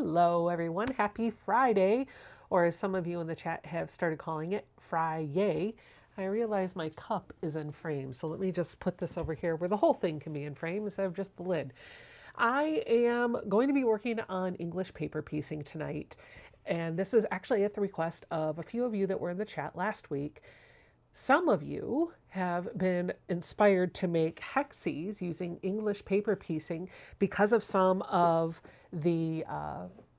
Hello, everyone. Happy Friday, or as some of you in the chat have started calling it, Fry-yay. I realize my cup is in frame, so let me just put this over here where the whole thing can be in frame instead of just the lid. I am going to be working on English paper piecing tonight, and this is actually at the request of a few of you that were in the chat last week. Some of you have been inspired to make Hexies using English paper piecing because of some of the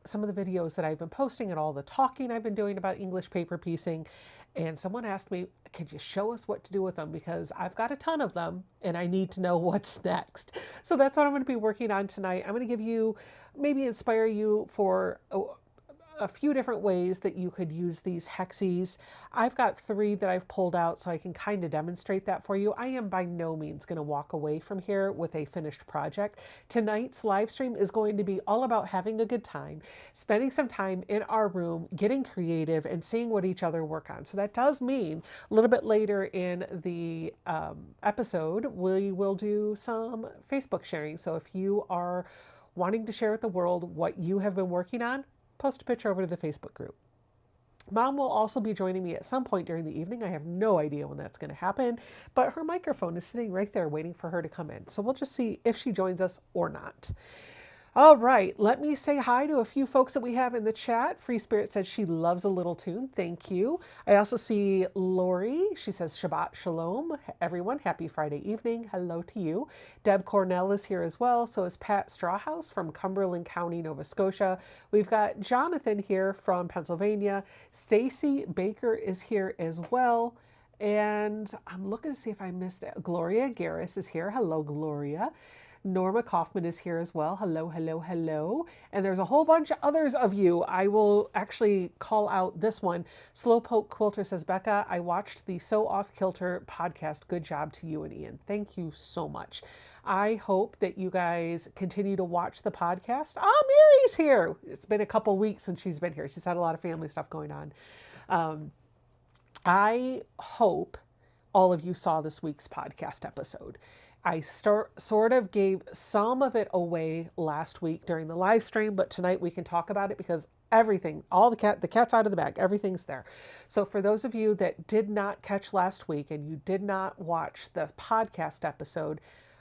videos that I've been posting and all the talking I've been doing about English paper piecing. And someone asked me, could you show us what to do with them? Because I've got a ton of them and I need to know what's next. So that's what I'm going to be working on tonight. I'm going to give you, maybe inspire you for a few different ways that you could use these Hexies. I've got 3 that I've pulled out so I can kind of demonstrate that for you. I am by no means going to walk away from here with a finished project. Tonight's live stream is going to be all about having a good time, spending some time in our room, getting creative and seeing what each other work on. So that does mean a little bit later in the episode, we will do some Facebook sharing. So if you are wanting to share with the world what you have been working on, post a picture over to the Facebook group. Mom will also be joining me at some point during the evening. I have no idea when that's going to happen, but her microphone is sitting right there waiting for her to come in. So we'll just see if she joins us or not. All right, let me say hi to a few folks that we have in the chat. Free Spirit says she loves a little tune. Thank you. I also see Lori. She says Shabbat Shalom. Everyone, happy Friday evening. Hello to you. Deb Cornell is here as well. So is Pat Strawhouse from Cumberland County, Nova Scotia. We've got Jonathan here from Pennsylvania. Stacy Baker is here as well. And I'm looking to see if I missed it. Gloria Garris is here. Hello, Gloria. Norma Kaufman is here as well. Hello, hello, hello. And there's a whole bunch of others of you. I will actually call out this one. Slowpoke Quilter says, Becca, I watched the So Off Kilter podcast. Good job to you and Ian. Thank you so much. I hope that you guys continue to watch the podcast. Mary's here. It's been a couple weeks since she's been here. She's had a lot of family stuff going on. I hope all of you saw this week's podcast episode. I sort of gave some of it away last week during the live stream, but tonight we can talk about it because everything, all the cat's out of the bag, everything's there. So for those of you that did not catch last week and you did not watch the podcast episode,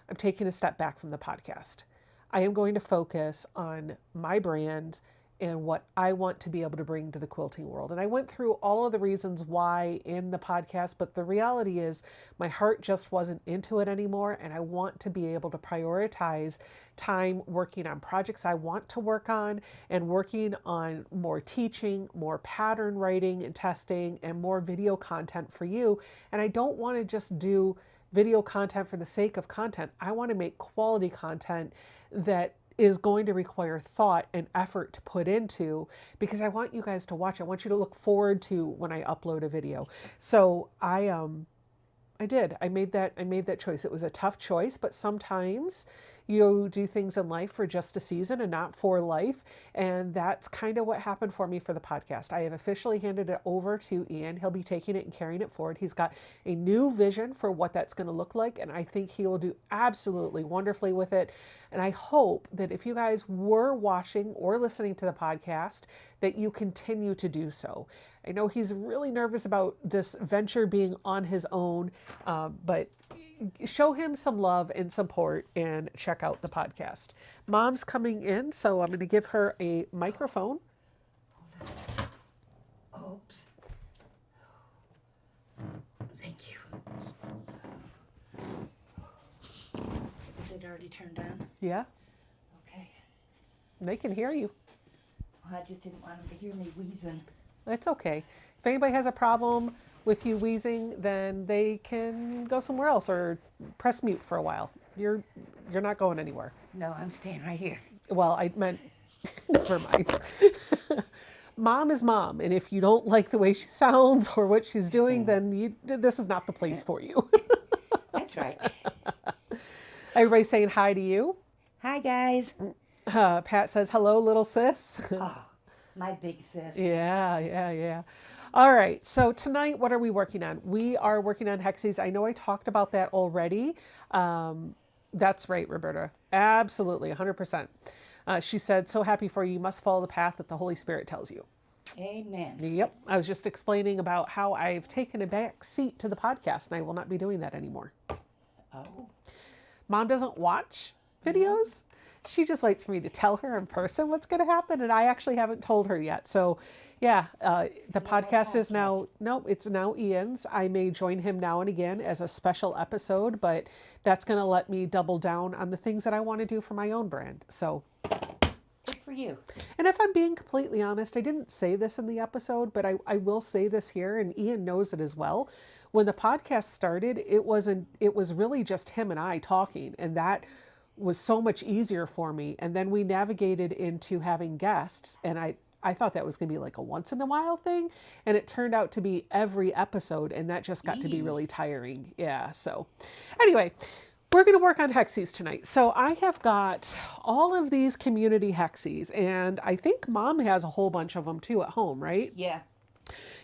I'm taking a step back from the podcast. I am going to focus on my brand and what I want to be able to bring to the quilting world. And I went through all of the reasons why in the podcast, but the reality is my heart just wasn't into it anymore. And I want to be able to prioritize time working on projects I want to work on and working on more teaching, more pattern writing and testing, and more video content for you. And I don't want to just do video content for the sake of content. I want to make quality content that is going to require thought and effort to put into, because I want you guys to watch. I want you to look forward to when I upload a video. So I made that choice. It was a tough choice, but sometimes you do things in life for just a season and not for life. And that's kind of what happened for me for the podcast. I have officially handed it over to Ian. He'll be taking it and carrying it forward. He's got a new vision for what that's going to look like. And I think he will do absolutely wonderfully with it. And I hope that if you guys were watching or listening to the podcast, that you continue to do so. I know he's really nervous about this venture being on his own, but show him some love and support and check out the podcast. Mom's coming in, so I'm going to give her a microphone. Oops. Thank you. Is it already turned on? Yeah, Okay. they can hear you. Well, I just didn't want them to hear me wheezing. It's okay. If anybody has a problem with you wheezing, then they can go somewhere else or press mute for a while. You're not going anywhere. No, I'm staying right here. Well, I meant, never mind. Mom is mom, and if you don't like the way she sounds or what she's doing, then this is not the place for you. That's right. Everybody saying hi to you. Hi, guys. Pat says, hello, little sis. Oh, my big sis. Yeah. All right, so tonight, what are we working on? We are working on Hexies. I know I talked about that already. That's right, Roberta. Absolutely, 100%. She said, so happy for you. You must follow the path that the Holy Spirit tells you. Amen. Yep. I was just explaining about how I've taken a back seat to the podcast and I will not be doing that anymore. Oh. Mom doesn't watch videos. She just waits for me to tell her in person what's going to happen. And I actually haven't told her yet. So yeah, the podcast is now, it's now Ian's. I may join him now and again as a special episode, but that's going to let me double down on the things that I want to do for my own brand. So Good for you. and if I'm being completely honest, I didn't say this in the episode, but I will say this here, and Ian knows it as well. When the podcast started, it was really just him and I talking, and that was so much easier for me. And then we navigated into having guests, and I thought that was going to be like a once in a while thing, and it turned out to be every episode, and that just got to be really tiring. Yeah, so anyway, we're going to work on Hexies tonight. So I have got all of these community Hexies, and I think Mom has a whole bunch of them too at home, right? Yeah.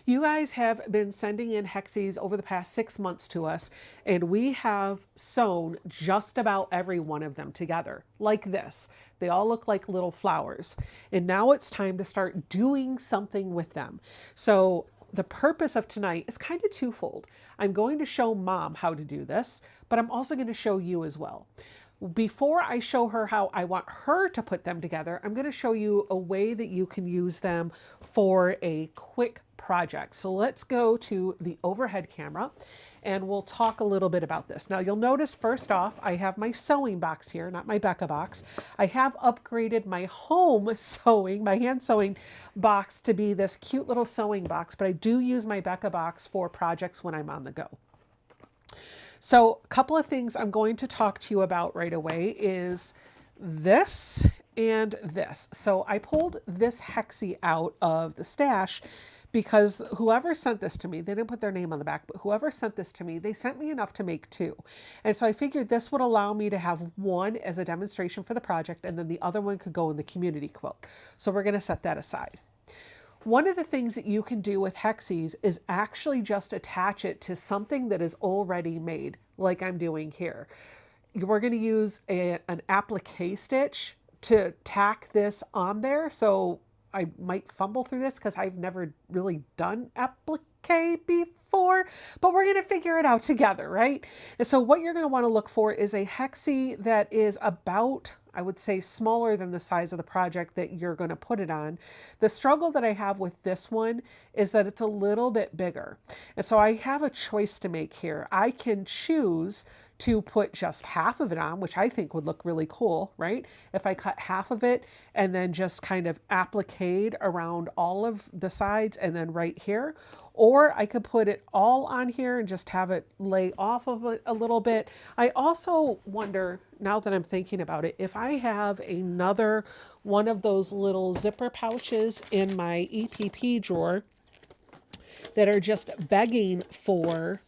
You guys have been sending in Hexies over the past 6 months to us, and we have sewn just about every one of them together, like this. They all look like little flowers. And now it's time to start doing something with them. So the purpose of tonight is kind of twofold. I'm going to show Mom how to do this, but I'm also going to show you as well. Before I show her how I want her to put them together, I'm going to show you a way that you can use them for a quick project. So let's go to the overhead camera and we'll talk a little bit about this. Now you'll notice first off, I have my sewing box here, not my Becca box. I have upgraded my home sewing, my hand sewing box to be this cute little sewing box, but I do use my Becca box for projects when I'm on the go. So a couple of things I'm going to talk to you about right away is this and this. So I pulled this Hexie out of the stash because whoever sent this to me, they didn't put their name on the back, but whoever sent this to me, they sent me enough to make 2. And so I figured this would allow me to have one as a demonstration for the project, and then the other one could go in the community quilt. So we're going to set that aside. One of the things that you can do with Hexies is actually just attach it to something that is already made, like I'm doing here. We're going to use an applique stitch to tack this on there. So I might fumble through this because I've never really done applique before, but we're going to figure it out together, right? And so what you're going to want to look for is a Hexie that is about, I would say, smaller than the size of the project that you're going to put it on. The struggle that I have with this one is that it's a little bit bigger. And so I have a choice to make here. I can choose to put just half of it on, which I think would look really cool, right? If I cut half of it and then just kind of appliqued around all of the sides and then right here. Or I could put it all on here and just have it lay off of it a little bit. I also wonder, now that I'm thinking about it, if I have another one of those little zipper pouches in my EPP drawer that are just begging for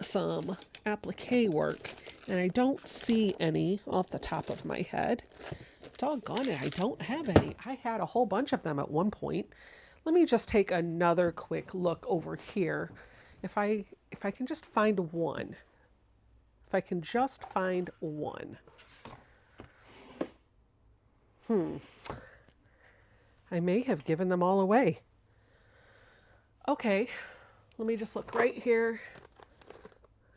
some applique work, and I don't see any off the top of my head. Doggone it, I don't have any. I had a whole bunch of them at one point. Let me just take another quick look over here. If I can just find one. If I can just find one. I may have given them all away. Okay, let me just look right here.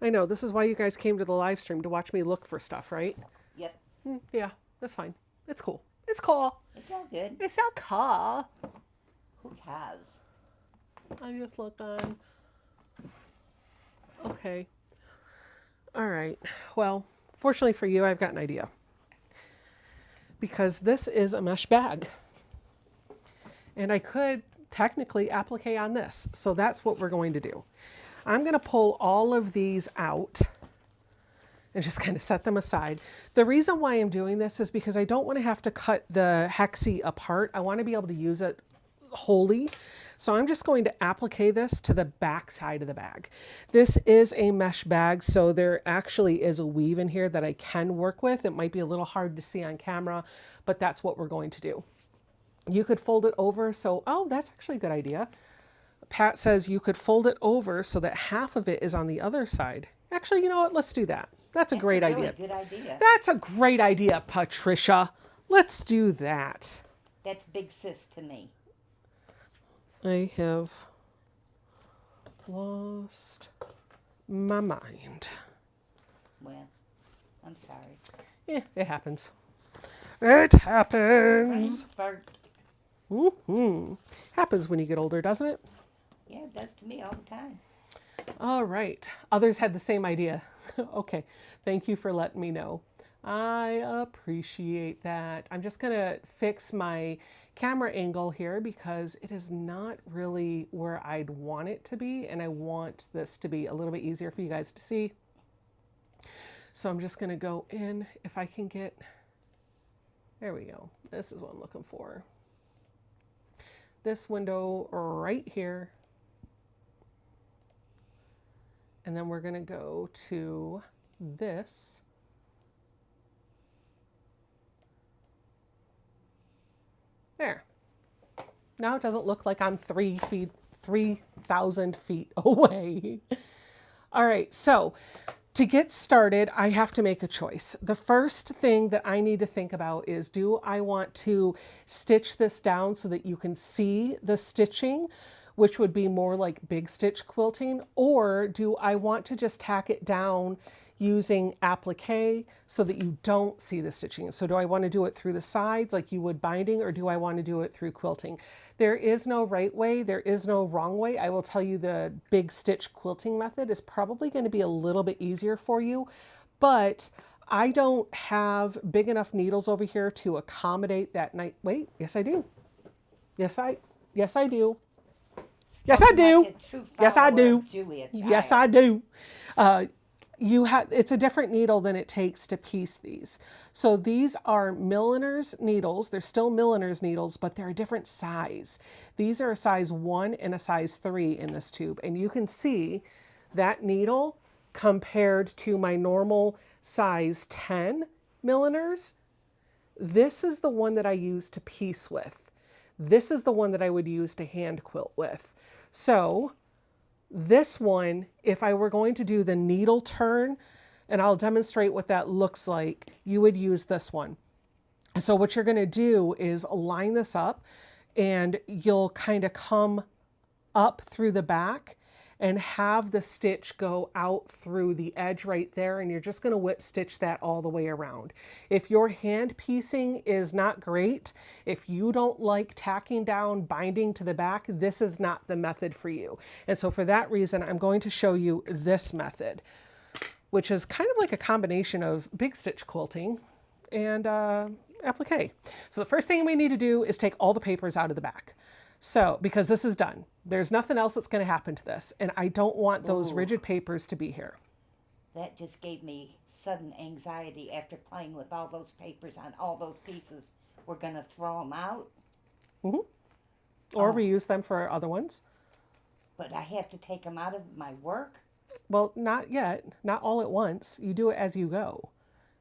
I know, this is why you guys came to the live stream, to watch me look for stuff, right? Yep. Yeah, that's fine. It's cool. It's cool. It's all good. It's so cool. Who has? I just look on. Okay. All right. Well, fortunately for you, I've got an idea. Because this is a mesh bag. And I could technically applique on this. So that's what we're going to do. I'm going to pull all of these out and just kind of set them aside. The reason why I'm doing this is because I don't want to have to cut the Hexie apart. I want to be able to use it wholly. So I'm just going to applique this to the back side of the bag. This is a mesh bag, so there actually is a weave in here that I can work with. It might be a little hard to see on camera, but that's what we're going to do. You could fold it over, so, oh, that's actually a good idea. Pat says you could fold it over so that half of it is on the other side. Actually, you know what? Let's do that. That's a great idea. Good idea. That's a great idea, Patricia. Let's do that. That's big sis to me. I have lost my mind. Well, I'm sorry. Yeah, it happens. It happens. Brain fart. Happens when you get older, doesn't it? Yeah, it does to me all the time. All right. Others had the same idea. Okay. Thank you for letting me know. I appreciate that. I'm just going to fix my camera angle here because it is not really where I'd want it to be, and I want this to be a little bit easier for you guys to see. So I'm just going to go in if I can get, there we go. This is what I'm looking for. This window right here. And then we're going to go to this. There. Now it doesn't look like I'm 3,000 feet away. All right, so to get started, I have to make a choice. The first thing that I need to think about is, do I want to stitch this down so that you can see the stitching, which would be more like big stitch quilting, or do I want to just tack it down using applique so that you don't see the stitching? So do I want to do it through the sides like you would binding, or do I want to do it through quilting? There is no right way, there is no wrong way. I will tell you the big stitch quilting method is probably going to be a little bit easier for you, but I don't have big enough needles over here to accommodate that night. Wait, yes I do. Yes I do. Yes I do. Like a true Yes I follower do. of Julia Yes Child. I do. It's a different needle than it takes to piece these. So these are milliner's needles. They're still milliner's needles, but they're a different size. These are a size 1 and a size 3 in this tube. And you can see that needle compared to my normal size 10 milliner's. This is the one that I use to piece with. This is the one that I would use to hand quilt with. So this one, if I were going to do the needle turn, and I'll demonstrate what that looks like, you would use this one. So what you're going to do is line this up, and you'll kind of come up through the back and have the stitch go out through the edge right there, and you're just going to whip stitch that all the way around. If your hand piecing is not great, if you don't like tacking down binding to the back, this is not the method for you. And so for that reason, I'm going to show you this method, which is kind of like a combination of big stitch quilting and applique. So the first thing we need to do is take all the papers out of the back. So, because this is done, there's nothing else that's going to happen to this, and I don't want those rigid papers to be here. That just gave me sudden anxiety after playing with all those papers on all those pieces. We're going to throw them out. Or reuse them for other ones. But I have to take them out of my work? Well, not yet. Not all at once. You do it as you go.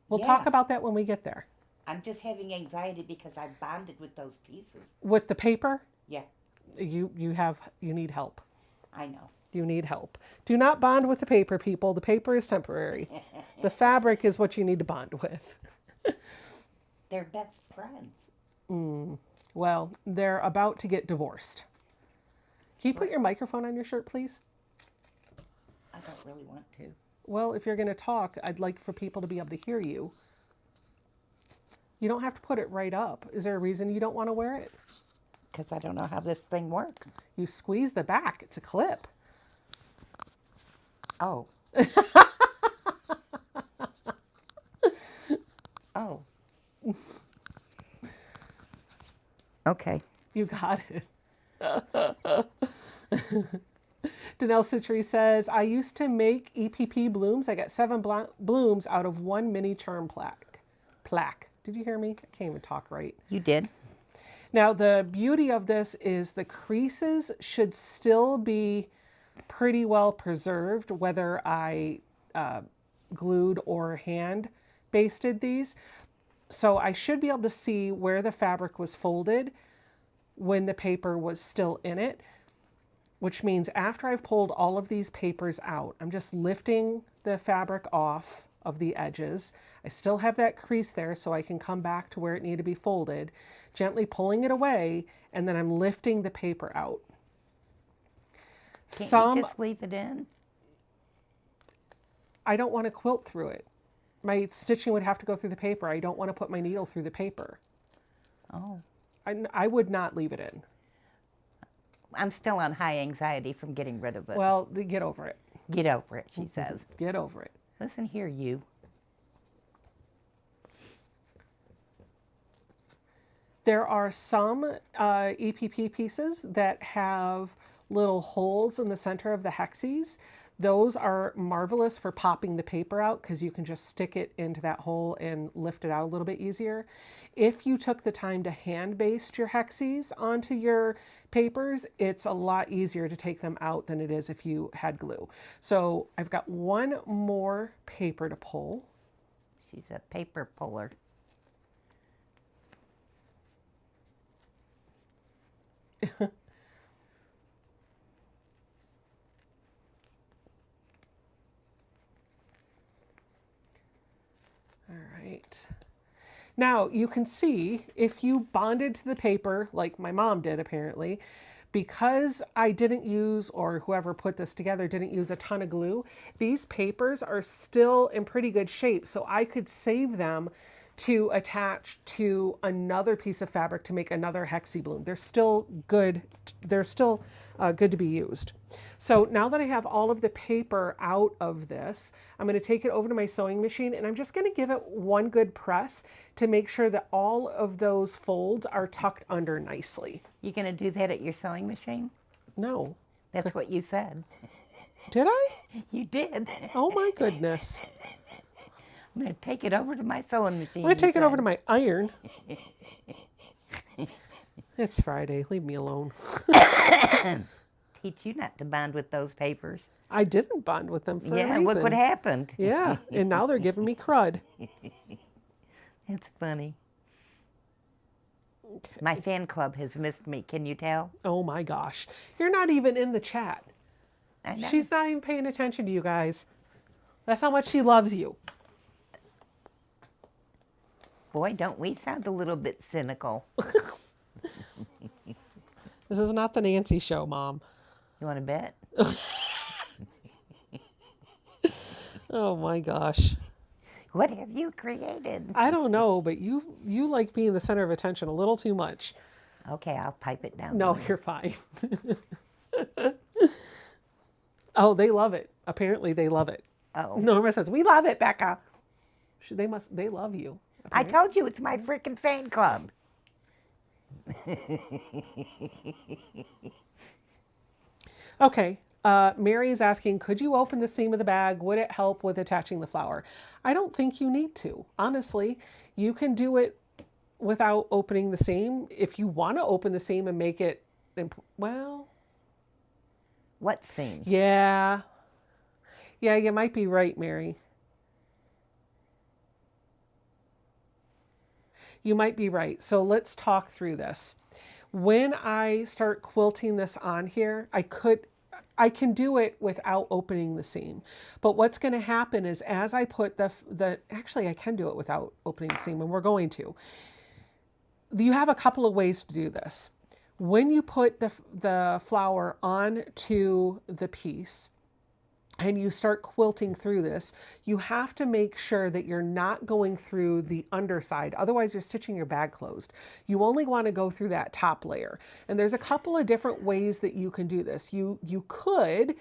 We'll Yeah. talk about that when we get there. I'm just having anxiety because I bonded with those pieces. With the paper, Yeah, you need help. I know. You need help. Do not bond with the paper, people. The paper is temporary. The fabric is what you need to bond with. They're best friends. Well, they're about to get divorced. Can you put your microphone on your shirt, please? I don't really want to. Well, if you're going to talk, I'd like for people to be able to hear you. You don't have to put it right up. Is there a reason you don't want to wear it? Because I don't know how this thing works. You squeeze the back. It's a clip. Oh. Oh. Okay. You got it. Danelle Citri says, I used to make EPP blooms. I got 7 blooms out of 1 mini charm plaque. Did you hear me? I can't even talk right. You did? Now, the beauty of this is the creases should still be pretty well preserved, whether I glued or hand basted these. So I should be able to see where the fabric was folded when the paper was still in it, which means after I've pulled all of these papers out, I'm just lifting the fabric off of the edges. I still have that crease there so I can come back to where it needed to be folded, gently pulling it away, and then I'm lifting the paper out. Can't you just leave it in? I don't want to quilt through it. My stitching would have to go through the paper. I don't want to put my needle through the paper. Oh. I would not leave it in. I'm still on high anxiety from getting rid of it. Well, get over it. Get over it, she says. Get over it. Listen here, you. There are some EPP pieces that have little holes in the center of the Hexies. Those are marvelous for popping the paper out because you can just stick it into that hole and lift it out a little bit easier. If you took the time to hand baste your Hexies onto your papers, it's a lot easier to take them out than it is if you had glue. So I've got one more paper to pull. She's a paper puller. All right. Now you can see if you bonded to the paper like my mom did apparently, because I didn't use, or whoever put this together didn't use a ton of glue, these papers are still in pretty good shape. So I could save them to attach to another piece of fabric to make another Hexie bloom. They're still good. They're still good to be used. So now that I have all of the paper out of this, I'm going to take it over to my sewing machine and I'm just going to give it one good press to make sure that all of those folds are tucked under nicely. You going to do that at your sewing machine? No. That's what you said. Did I? You did. Oh my goodness. I'm going to take it over to my sewing machine. I'm going to take it over to my iron. It's Friday. Leave me alone. Teach you not to bond with those papers. I didn't bond with them for a reason. Yeah, look what happened. Yeah, and now they're giving me crud. That's funny. Okay. My fan club has missed me. Can you tell? Oh my gosh. You're not even in the chat. I know. She's not even paying attention to you guys. That's how much she loves you. Boy, don't we sound a little bit cynical. This is not the Nancy show, Mom. You want to bet? Oh my gosh. What have you created? I don't know, but you like being the center of attention a little too much. Okay, I'll pipe it down. No, you're fine. Oh, they love it. Apparently they love it. Oh. Norma says, "We love it, Becca." They love you. I told you it's my freaking fan club. Okay. Mary's asking, could you open the seam of the bag? Would it help with attaching the flower? I don't think you need to. Honestly, you can do it without opening the seam. If you want to open the seam and make it, well. What seam? Yeah. Yeah, you might be right, Mary. You might be right. So let's talk through this. When I start quilting this on here, I can do it without opening the seam. But what's going to happen is as I put actually I can do it without opening the seam, and we're going to. You have a couple of ways to do this. When you put the flower onto the piece, and you start quilting through this, you have to make sure that you're not going through the underside. Otherwise, you're stitching your bag closed. You only want to go through that top layer. And there's a couple of different ways that you can do this. You could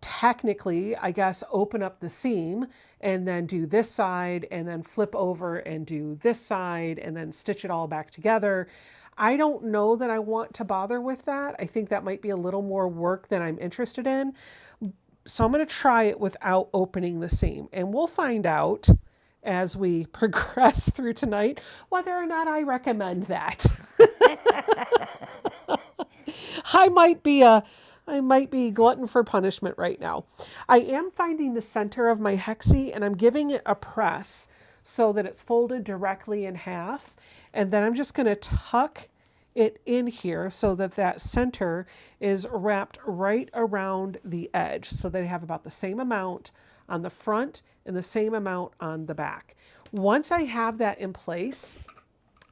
technically, I guess, open up the seam and then do this side and then flip over and do this side and then stitch it all back together. I don't know that I want to bother with that. I think that might be a little more work than I'm interested in. So I'm going to try it without opening the seam, and we'll find out as we progress through tonight whether or not I recommend that. I might be glutton for punishment right now. I am finding the center of my Hexie and I'm giving it a press so that it's folded directly in half, and then I'm just going to tuck it in here so that that center is wrapped right around the edge so that I have about the same amount on the front and the same amount on the back. Once I have that in place,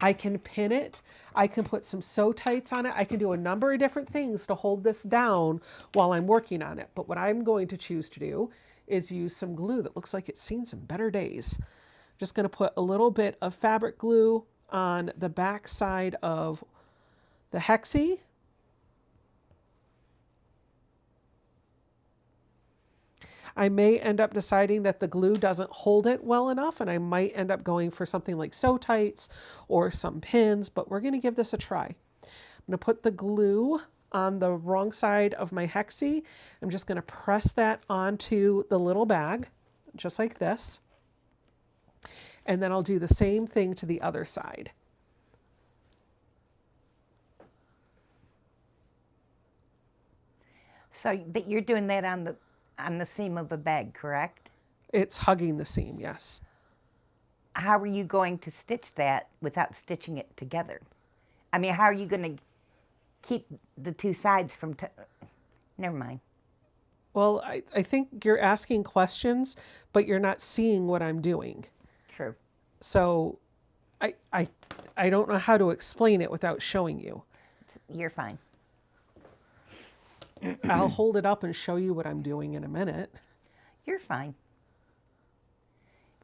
I can pin it. I can put some sew tights on it. I can do a number of different things to hold this down while I'm working on it. But what I'm going to choose to do is use some glue that looks like it's seen some better days. Just going to put a little bit of fabric glue on the back side of the Hexie. I may end up deciding that the glue doesn't hold it well enough, and I might end up going for something like sew tights or some pins, but we're going to give this a try. I'm going to put the glue on the wrong side of my Hexie. I'm just going to press that onto the little bag, just like this. And then I'll do the same thing to the other side. So, but you're doing that on the seam of a bag, correct? It's hugging the seam, yes. How are you going to stitch that without stitching it together? I mean, how are you going to keep the two sides from... Never mind. Well, I think you're asking questions, but you're not seeing what I'm doing. True. So I don't know how to explain it without showing you. You're fine. I'll hold it up and show you what I'm doing in a minute. You're fine.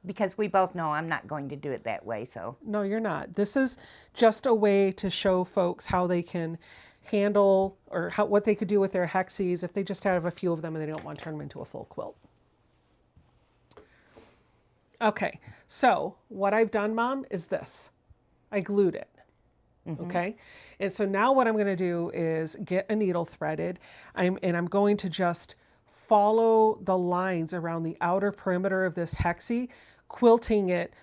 Because we both know I'm not going to do it that way, so. No, you're not. This is just a way to show folks how they can handle or what they could do with their Hexies if they just have a few of them and they don't want to turn them into a full quilt. Okay, so what I've done, Mom, is this. I glued it. Okay, and so now what I'm going to do is get a needle threaded. I'm going to just follow the lines around the outer perimeter of this Hexie, quilting it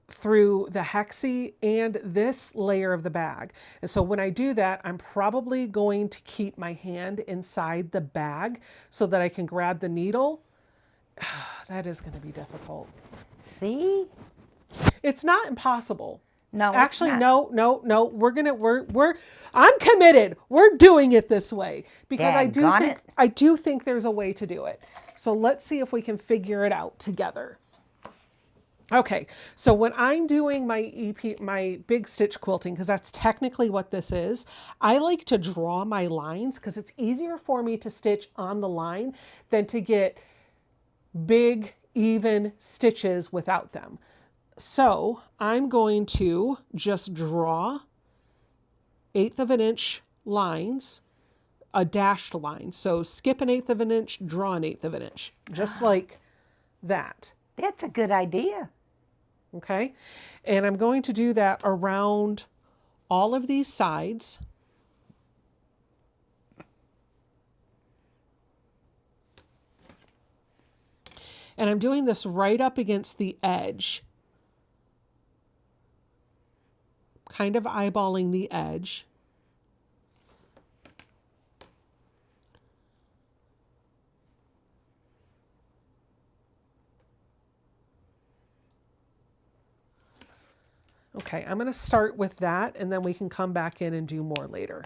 through the Hexie and this layer of the bag. And so when I do that, I'm probably going to keep my hand inside the bag so that I can grab the needle. That is going to be difficult. See? It's not impossible. No, actually, it's not. no. I'm committed. We're doing it this way because I do think there's a way to do it. So let's see if we can figure it out together. Okay, so when I'm doing my big stitch quilting, because that's technically what this is, I like to draw my lines because it's easier for me to stitch on the line than to get big, even stitches without them. So I'm going to just draw 1/8 of an inch lines, a dashed line. So skip 1/8 of an inch, draw 1/8 of an inch, just like that. That's a good idea. Okay, and I'm going to do that around all of these sides. And I'm doing this right up against the edge, kind of eyeballing the edge. Okay, I'm going to start with that and then we can come back in and do more later.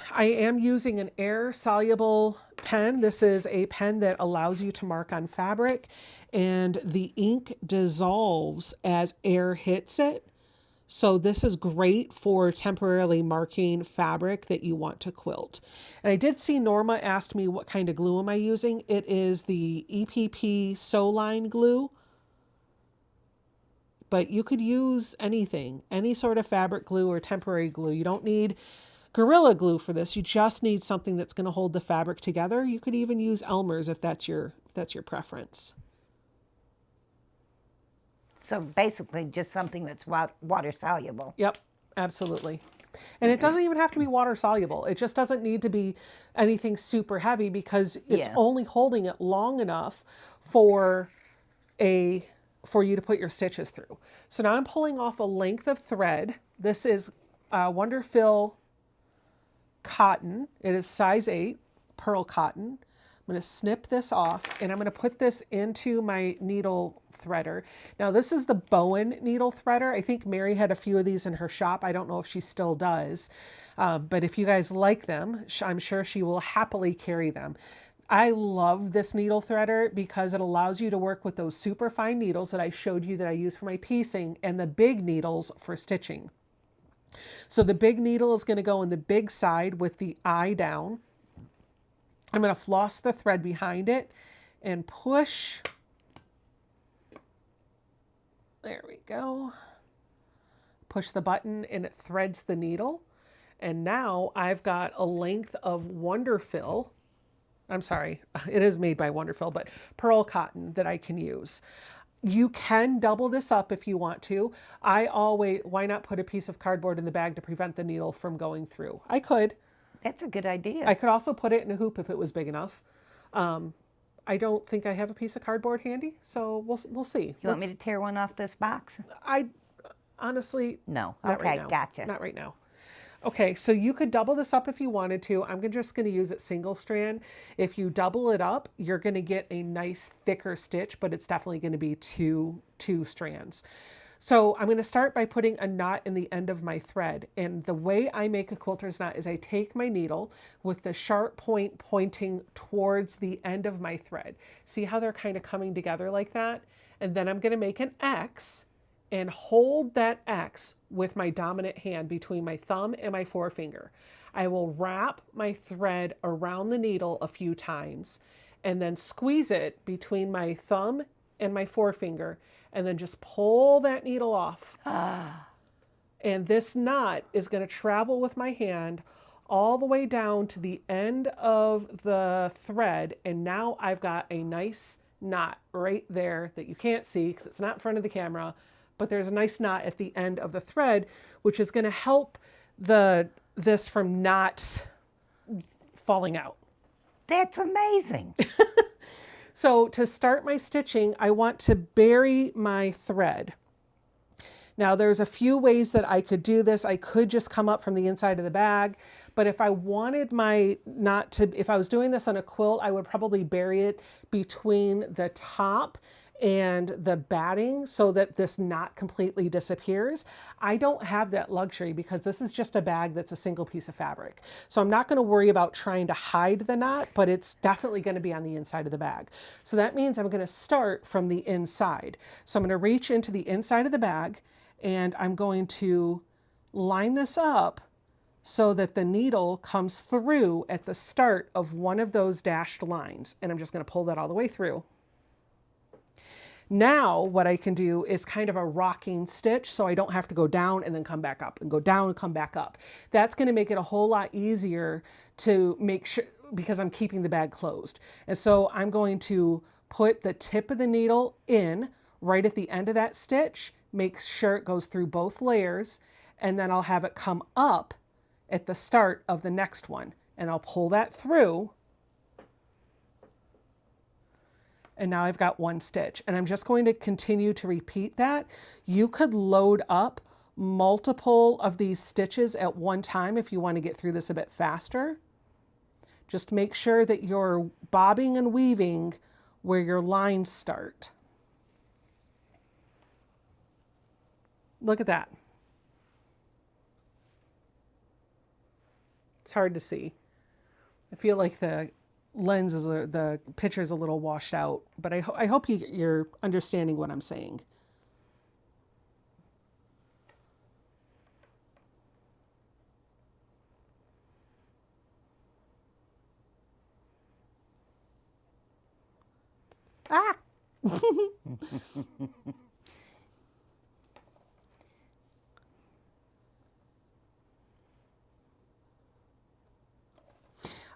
I am using an air-soluble pen. This is a pen that allows you to mark on fabric and the ink dissolves as air hits it. So this is great for temporarily marking fabric that you want to quilt. And I did see Norma asked me what kind of glue am I using. It is the EPP Sew Line glue. But you could use anything, any sort of fabric glue or temporary glue. You don't need Gorilla Glue for this. You just need something that's going to hold the fabric together. You could even use Elmer's if that's your preference. So basically just something that's water soluble. Yep, absolutely. And it doesn't even have to be water soluble. It just doesn't need to be anything super heavy because it's only holding it long enough for you to put your stitches through. So now I'm pulling off a length of thread. This is Wonderfill cotton. It is size 8 pearl cotton. I'm going to snip this off and I'm going to put this into my needle threader. Now this is the Bowen needle threader. I think Mary had a few of these in her shop. I don't know if she still does, but if you guys like them, I'm sure she will happily carry them. I love this needle threader because it allows you to work with those super fine needles that I showed you that I use for my piecing and the big needles for stitching. So the big needle is going to go in the big side with the eye down. I'm going to floss the thread behind it and push. There we go. Push the button and it threads the needle. And now I've got a length of Wonderfill. I'm sorry, it is made by Wonderfill, but pearl cotton that I can use. You can double this up if you want to. Why not put a piece of cardboard in the bag to prevent the needle from going through? I could. That's a good idea. I could also put it in a hoop if it was big enough. I don't think I have a piece of cardboard handy, so we'll see. You want me to tear one off this box? I honestly, No. not Okay, right now. gotcha. Not right now. Okay, so you could double this up if you wanted to. I'm just going to use it single strand. If you double it up, you're going to get a nice thicker stitch, but it's definitely going to be two strands. So I'm going to start by putting a knot in the end of my thread. And the way I make a quilter's knot is I take my needle with the sharp point pointing towards the end of my thread. See how they're kind of coming together like that? And then I'm going to make an X and hold that X with my dominant hand between my thumb and my forefinger. I will wrap my thread around the needle a few times and then squeeze it between my thumb and my forefinger and then just pull that needle off. And this knot is going to travel with my hand all the way down to the end of the thread. And now I've got a nice knot right there that you can't see because it's not in front of the camera. But there's a nice knot at the end of the thread, which is going to help this from not falling out. That's amazing. So to start my stitching, I want to bury my thread. Now there's a few ways that I could do this. I could just come up from the inside of the bag, but if I wanted my knot to, if I was doing this on a quilt, I would probably bury it between the top and the batting so that this knot completely disappears. I don't have that luxury because this is just a bag that's a single piece of fabric. So I'm not going to worry about trying to hide the knot, but it's definitely going to be on the inside of the bag. So that means I'm going to start from the inside. So I'm going to reach into the inside of the bag and I'm going to line this up so that the needle comes through at the start of one of those dashed lines. And I'm just going to pull that all the way through. Now what I can do is kind of a rocking stitch so I don't have to go down and then come back up and go down and come back up. That's going to make it a whole lot easier to make sure, because I'm keeping the bag closed. And so I'm going to put the tip of the needle in right at the end of that stitch, make sure it goes through both layers, and then I'll have it come up at the start of the next one. And I'll pull that through. And now I've got one stitch, and I'm just going to continue to repeat that. You could load up multiple of these stitches at one time if you want to get through this a bit faster. Just make sure that you're bobbing and weaving where your lines start. Look at that. It's hard to see. I feel like the lens is the picture is a little washed out, but I hope you're understanding what I'm saying. Ah!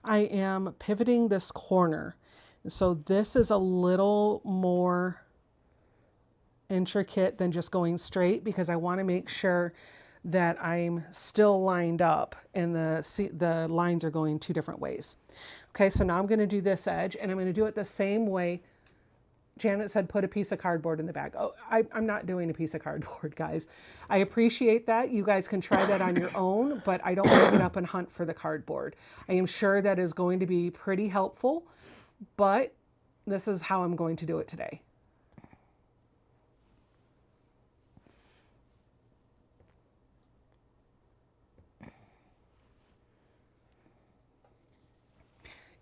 I am pivoting this corner. So this is a little more intricate than just going straight because I want to make sure that I'm still lined up and the lines are going two different ways. Okay, so now I'm going to do this edge and I'm going to do it the same way. Janet said put a piece of cardboard in the bag. Oh, I'm not doing a piece of cardboard, guys. I appreciate that. You guys can try that on your own, but I don't want to get up and hunt for the cardboard. I am sure that is going to be pretty helpful, but this is how I'm going to do it today.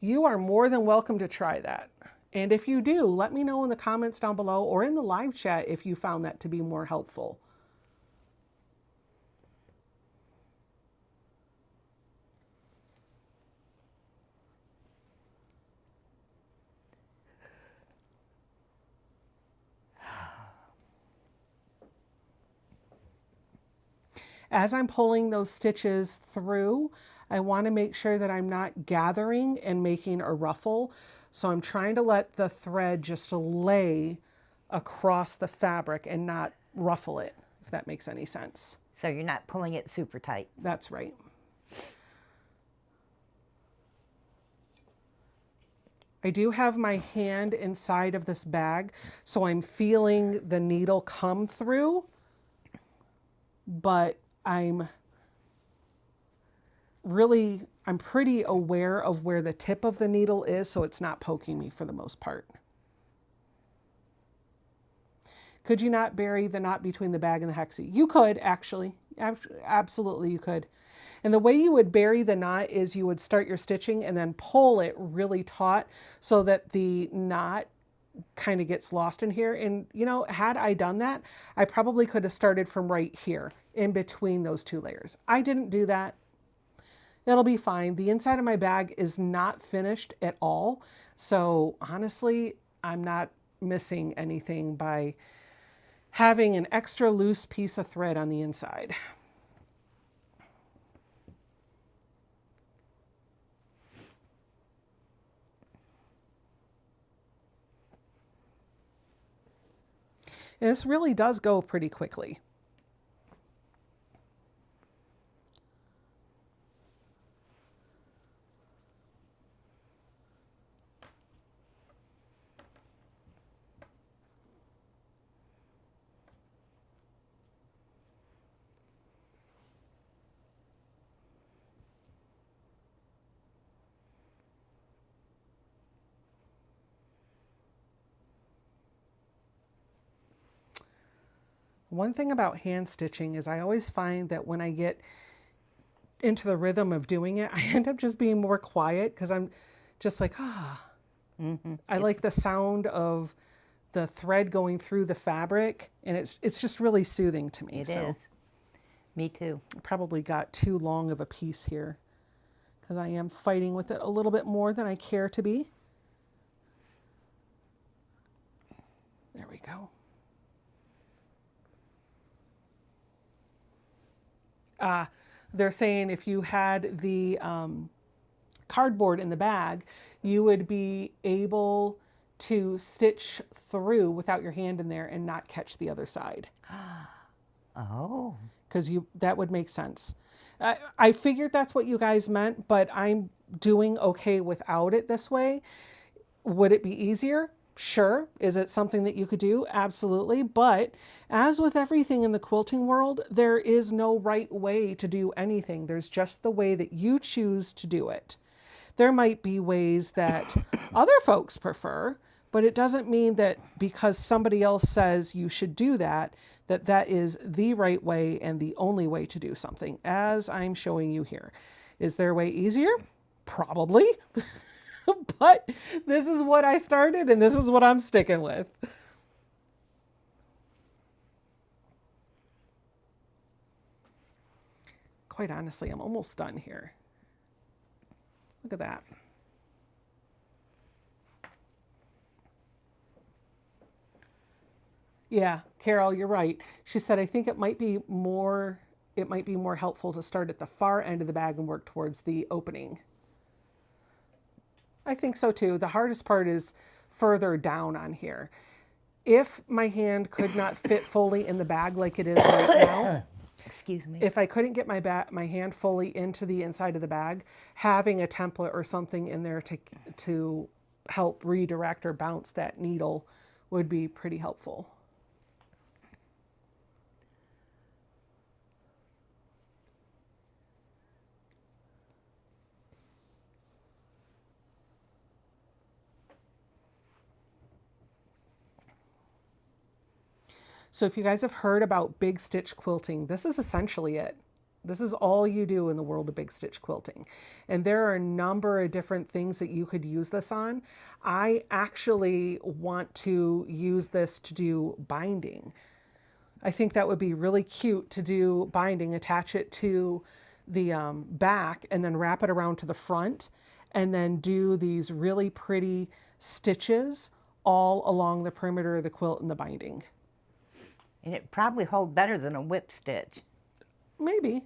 you are more than welcome to try that. And if you do, let me know in the comments down below or in the live chat if you found that to be more helpful. As I'm pulling those stitches through, I want to make sure that I'm not gathering and making a ruffle. So I'm trying to let the thread just lay across the fabric and not ruffle it, if that makes any sense. So you're not pulling it super tight. That's right. I do have my hand inside of this bag, so I'm feeling the needle come through, but I'm pretty aware of where the tip of the needle is, so it's not poking me for the most part. Could you not bury the knot between the bag and the hexie? You could, actually. Absolutely, you could. And the way you would bury the knot is you would start your stitching and then pull it really taut so that the knot kind of gets lost in here. And, you know, had I done that, I probably could have started from right here in between those two layers. I didn't do that. It'll be fine. The inside of my bag is not finished at all. So honestly, I'm not missing anything by having an extra loose piece of thread on the inside. And this really does go pretty quickly. One thing about hand stitching is I always find that when I get into the rhythm of doing it, I end up just being more quiet because I'm just like, I like the sound of the thread going through the fabric, and it's just really soothing to me. It is. Me too. I probably got too long of a piece here because I am fighting with it a little bit more than I care to be. There we go. They're saying if you had the cardboard in the bag, you would be able to stitch through without your hand in there and not catch the other side. Oh. Because that would make sense. I figured that's what you guys meant, but I'm doing okay without it this way. Would it be easier? Sure. Is it something that you could do? Absolutely. But as with everything in the quilting world, there is no right way to do anything. There's just the way that you choose to do it. There might be ways that other folks prefer, but it doesn't mean that because somebody else says you should do that, that is the right way and the only way to do something, as I'm showing you here. Is there a way easier? Probably. But this is what I started and this is what I'm sticking with. Quite honestly, I'm almost done here. Look at that. Yeah, Carol, you're right. She said, I think it might be more helpful to start at the far end of the bag and work towards the opening. I think so too. The hardest part is further down on here. If my hand could not fit fully in the bag like it is right now, excuse me. If I couldn't get my hand fully into the inside of the bag, having a template or something in there to help redirect or bounce that needle would be pretty helpful. So if you guys have heard about big stitch quilting, this is essentially it. This is all you do in the world of big stitch quilting. And there are a number of different things that you could use this on. I actually want to use this to do binding. I think that would be really cute to do binding, attach it to the back and then wrap it around to the front and then do these really pretty stitches all along the perimeter of the quilt and the binding. And it probably hold better than a whip stitch. Maybe.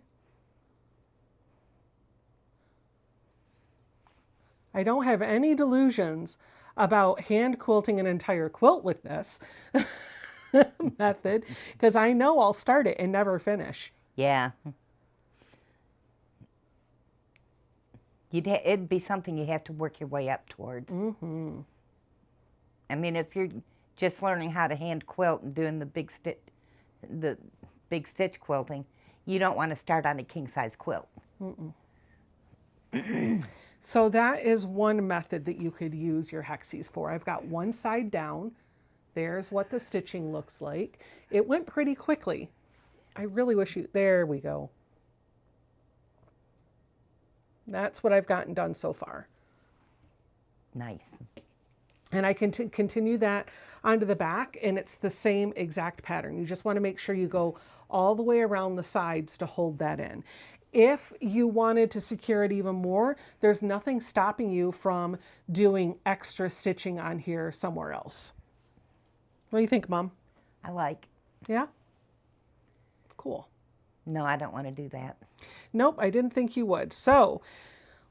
I don't have any delusions about hand quilting an entire quilt with this method because I know I'll start it and never finish. Yeah. It'd be something you have to work your way up towards. Mm-hmm. I mean, if you're just learning how to hand quilt and doing the big stitch quilting, you don't want to start on a king size quilt. So that is one method that you could use your Hexies for. I've got one side down. There's what the stitching looks like. It went pretty quickly. I really wish you, there we go. That's what I've gotten done so far. Nice. And I can continue that onto the back, and it's the same exact pattern. You just want to make sure you go all the way around the sides to hold that in. If you wanted to secure it even more, there's nothing stopping you from doing extra stitching on here somewhere else. What do you think, Mom? I like. Yeah? Cool. No, I don't want to do that. Nope, I didn't think you would. So,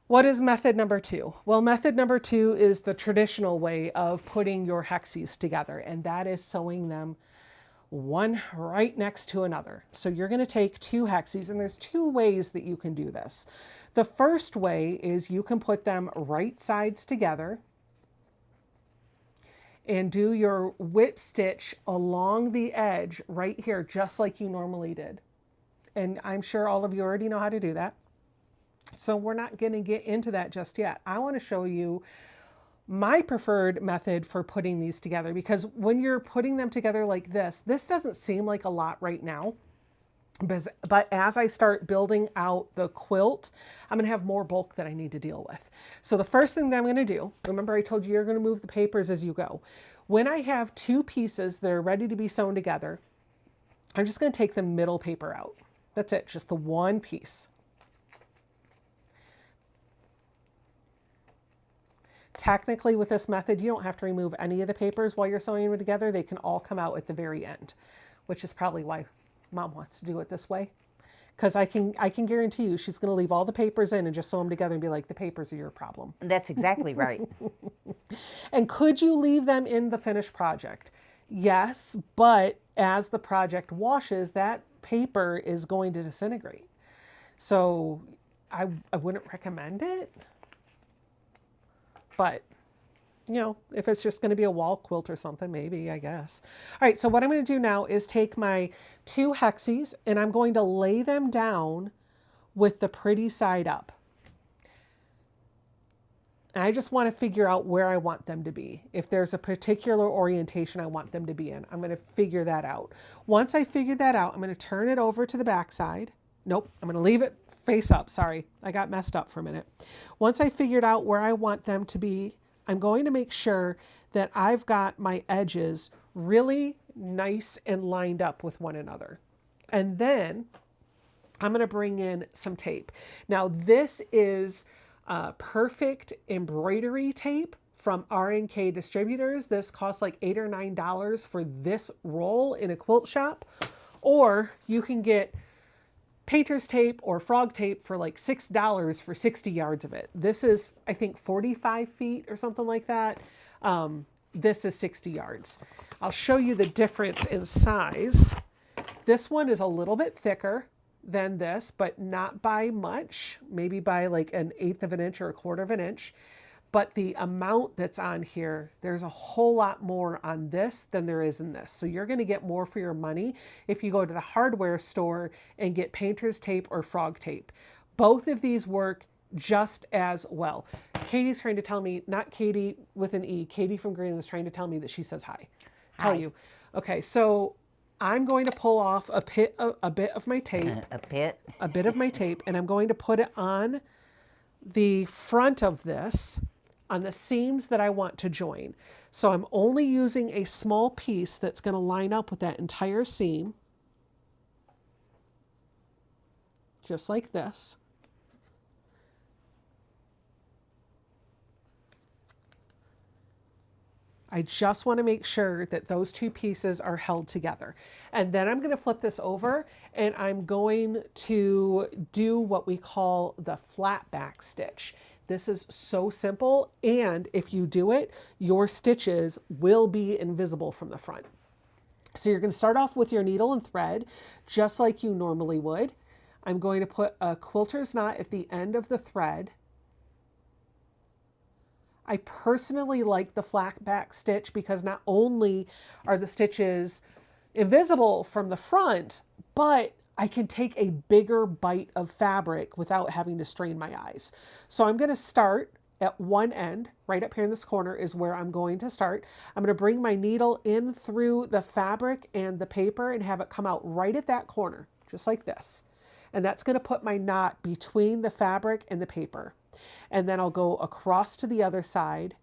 what is method number 2? Well, method number 2 is the traditional way of putting your Hexies together, and that is sewing them one right next to another. So you're going to take 2 Hexies, and there's 2 ways that you can do this. The first way is you can put them right sides together and do your whip stitch along the edge right here, just like you normally did. And I'm sure all of you already know how to do that. So we're not going to get into that just yet. I want to show you my preferred method for putting these together, because when you're putting them together like this doesn't seem like a lot right now. But as I start building out the quilt, I'm going to have more bulk that I need to deal with. So the first thing that I'm going to do, remember I told you you're going to move the papers as you go. When I have 2 pieces that are ready to be sewn together, I'm just going to take the middle paper out. That's it, just the one piece. Technically, with this method, you don't have to remove any of the papers while you're sewing them together. They can all come out at the very end, which is probably why Mom wants to do it this way. Because I can guarantee you she's going to leave all the papers in and just sew them together and be like, the papers are your problem. That's exactly right. And could you leave them in the finished project? Yes, but as the project washes, that paper is going to disintegrate. So I wouldn't recommend it. But, you know, if it's just going to be a wall quilt or something, maybe, I guess. All right, so what I'm going to do now is take my 2 Hexies and I'm going to lay them down with the pretty side up. And I just want to figure out where I want them to be. If there's a particular orientation I want them to be in, I'm going to figure that out. Once I figure that out, I'm going to turn it over to the back side. Nope, I'm going to leave it face up. Sorry, I got messed up for a minute. Once I figured out where I want them to be, I'm going to make sure that I've got my edges really nice and lined up with one another. And then I'm going to bring in some tape. Now this is perfect embroidery tape from R&K Distributors. This costs like $8 or $9 for this roll in a quilt shop. Or you can get painter's tape or frog tape for like $6 for 60 yards of it. This is, I think, 45 feet or something like that. This is 60 yards. I'll show you the difference in size. This one is a little bit thicker than this, but not by much, maybe by like 1/8 of an inch or 1/4 of an inch. But the amount that's on here, there's a whole lot more on this than there is in this. So you're going to get more for your money if you go to the hardware store and get painter's tape or frog tape. Both of these work just as well. Katie's trying to tell me, not Katie with an E, Katie from Greenland is trying to tell me that she says hi. Tell you. Okay, so I'm going to pull off a bit of my tape, A bit. and I'm going to put it on the front of this, on the seams that I want to join. So I'm only using a small piece that's going to line up with that entire seam, just like this. I just want to make sure that those two pieces are held together. And then I'm going to flip this over and I'm going to do what we call the flat back stitch. This is so simple, and if you do it, your stitches will be invisible from the front. So you're going to start off with your needle and thread, just like you normally would. I'm going to put a quilter's knot at the end of the thread. I personally like the flat back stitch because not only are the stitches invisible from the front, but I can take a bigger bite of fabric without having to strain my eyes. So I'm going to start at one end, right up here in this corner is where I'm going to start. I'm going to bring my needle in through the fabric and the paper and have it come out right at that corner, just like this. And that's going to put my knot between the fabric and the paper. And then I'll go across to the other side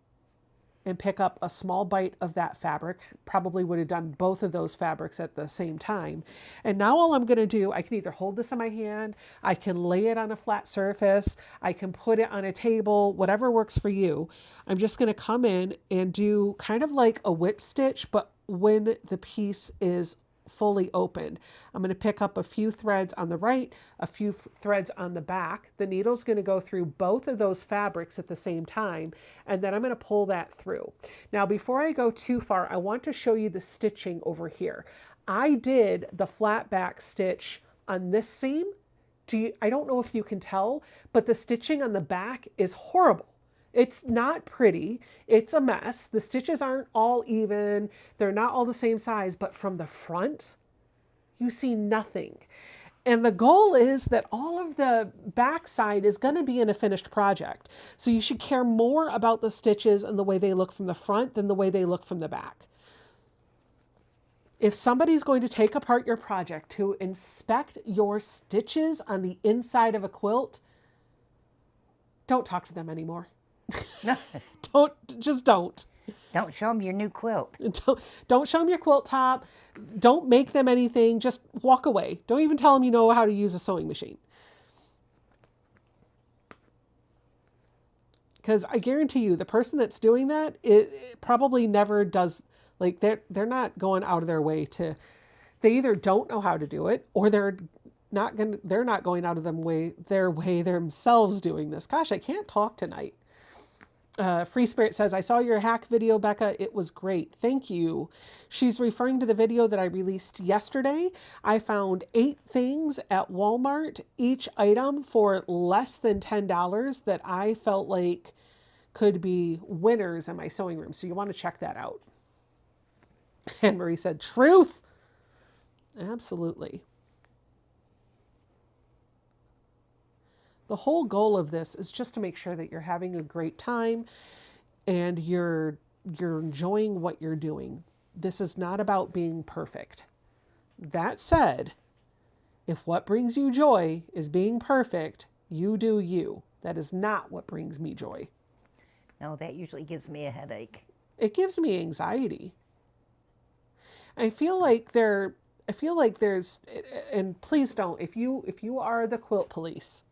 and pick up a small bite of that fabric. Probably would have done both of those fabrics at the same time. And now all I'm going to do, I can either hold this in my hand, I can lay it on a flat surface, I can put it on a table, whatever works for you. I'm just going to come in and do kind of like a whip stitch, but when the piece is fully opened. I'm going to pick up a few threads on the right, a few threads on the back. The needle's going to go through both of those fabrics at the same time, and then I'm going to pull that through. Now, before I go too far, I want to show you the stitching over here. I did the flat back stitch on this seam. I don't know if you can tell, but the stitching on the back is horrible. It's not pretty. It's a mess. The stitches aren't all even. They're not all the same size, but from the front, you see nothing. And the goal is that all of the backside is going to be in a finished project. So you should care more about the stitches and the way they look from the front than the way they look from the back. If somebody's going to take apart your project to inspect your stitches on the inside of a quilt, don't talk to them anymore. No. Don't. Don't show them your new quilt. Don't show them your quilt top. Don't make them anything. Just walk away. Don't even tell them you know how to use a sewing machine. Because I guarantee you, the person that's doing that, it probably never does. Like they're not going out of their way to. They either don't know how to do it, or they're not going out of their way themselves doing this. Gosh, I can't talk tonight. Free Spirit says, I saw your hack video, Becca. It was great. Thank you. She's referring to the video that I released yesterday. I found 8 things at Walmart, each item for less than $10 that I felt like could be winners in my sewing room. So you want to check that out. Anne Marie said, truth. Absolutely. The whole goal of this is just to make sure that you're having a great time and you're enjoying what you're doing. This is not about being perfect. That said, if what brings you joy is being perfect, you do you. That is not what brings me joy. No, that usually gives me a headache. It gives me anxiety. I feel like there's, and please don't, if you are the quilt police,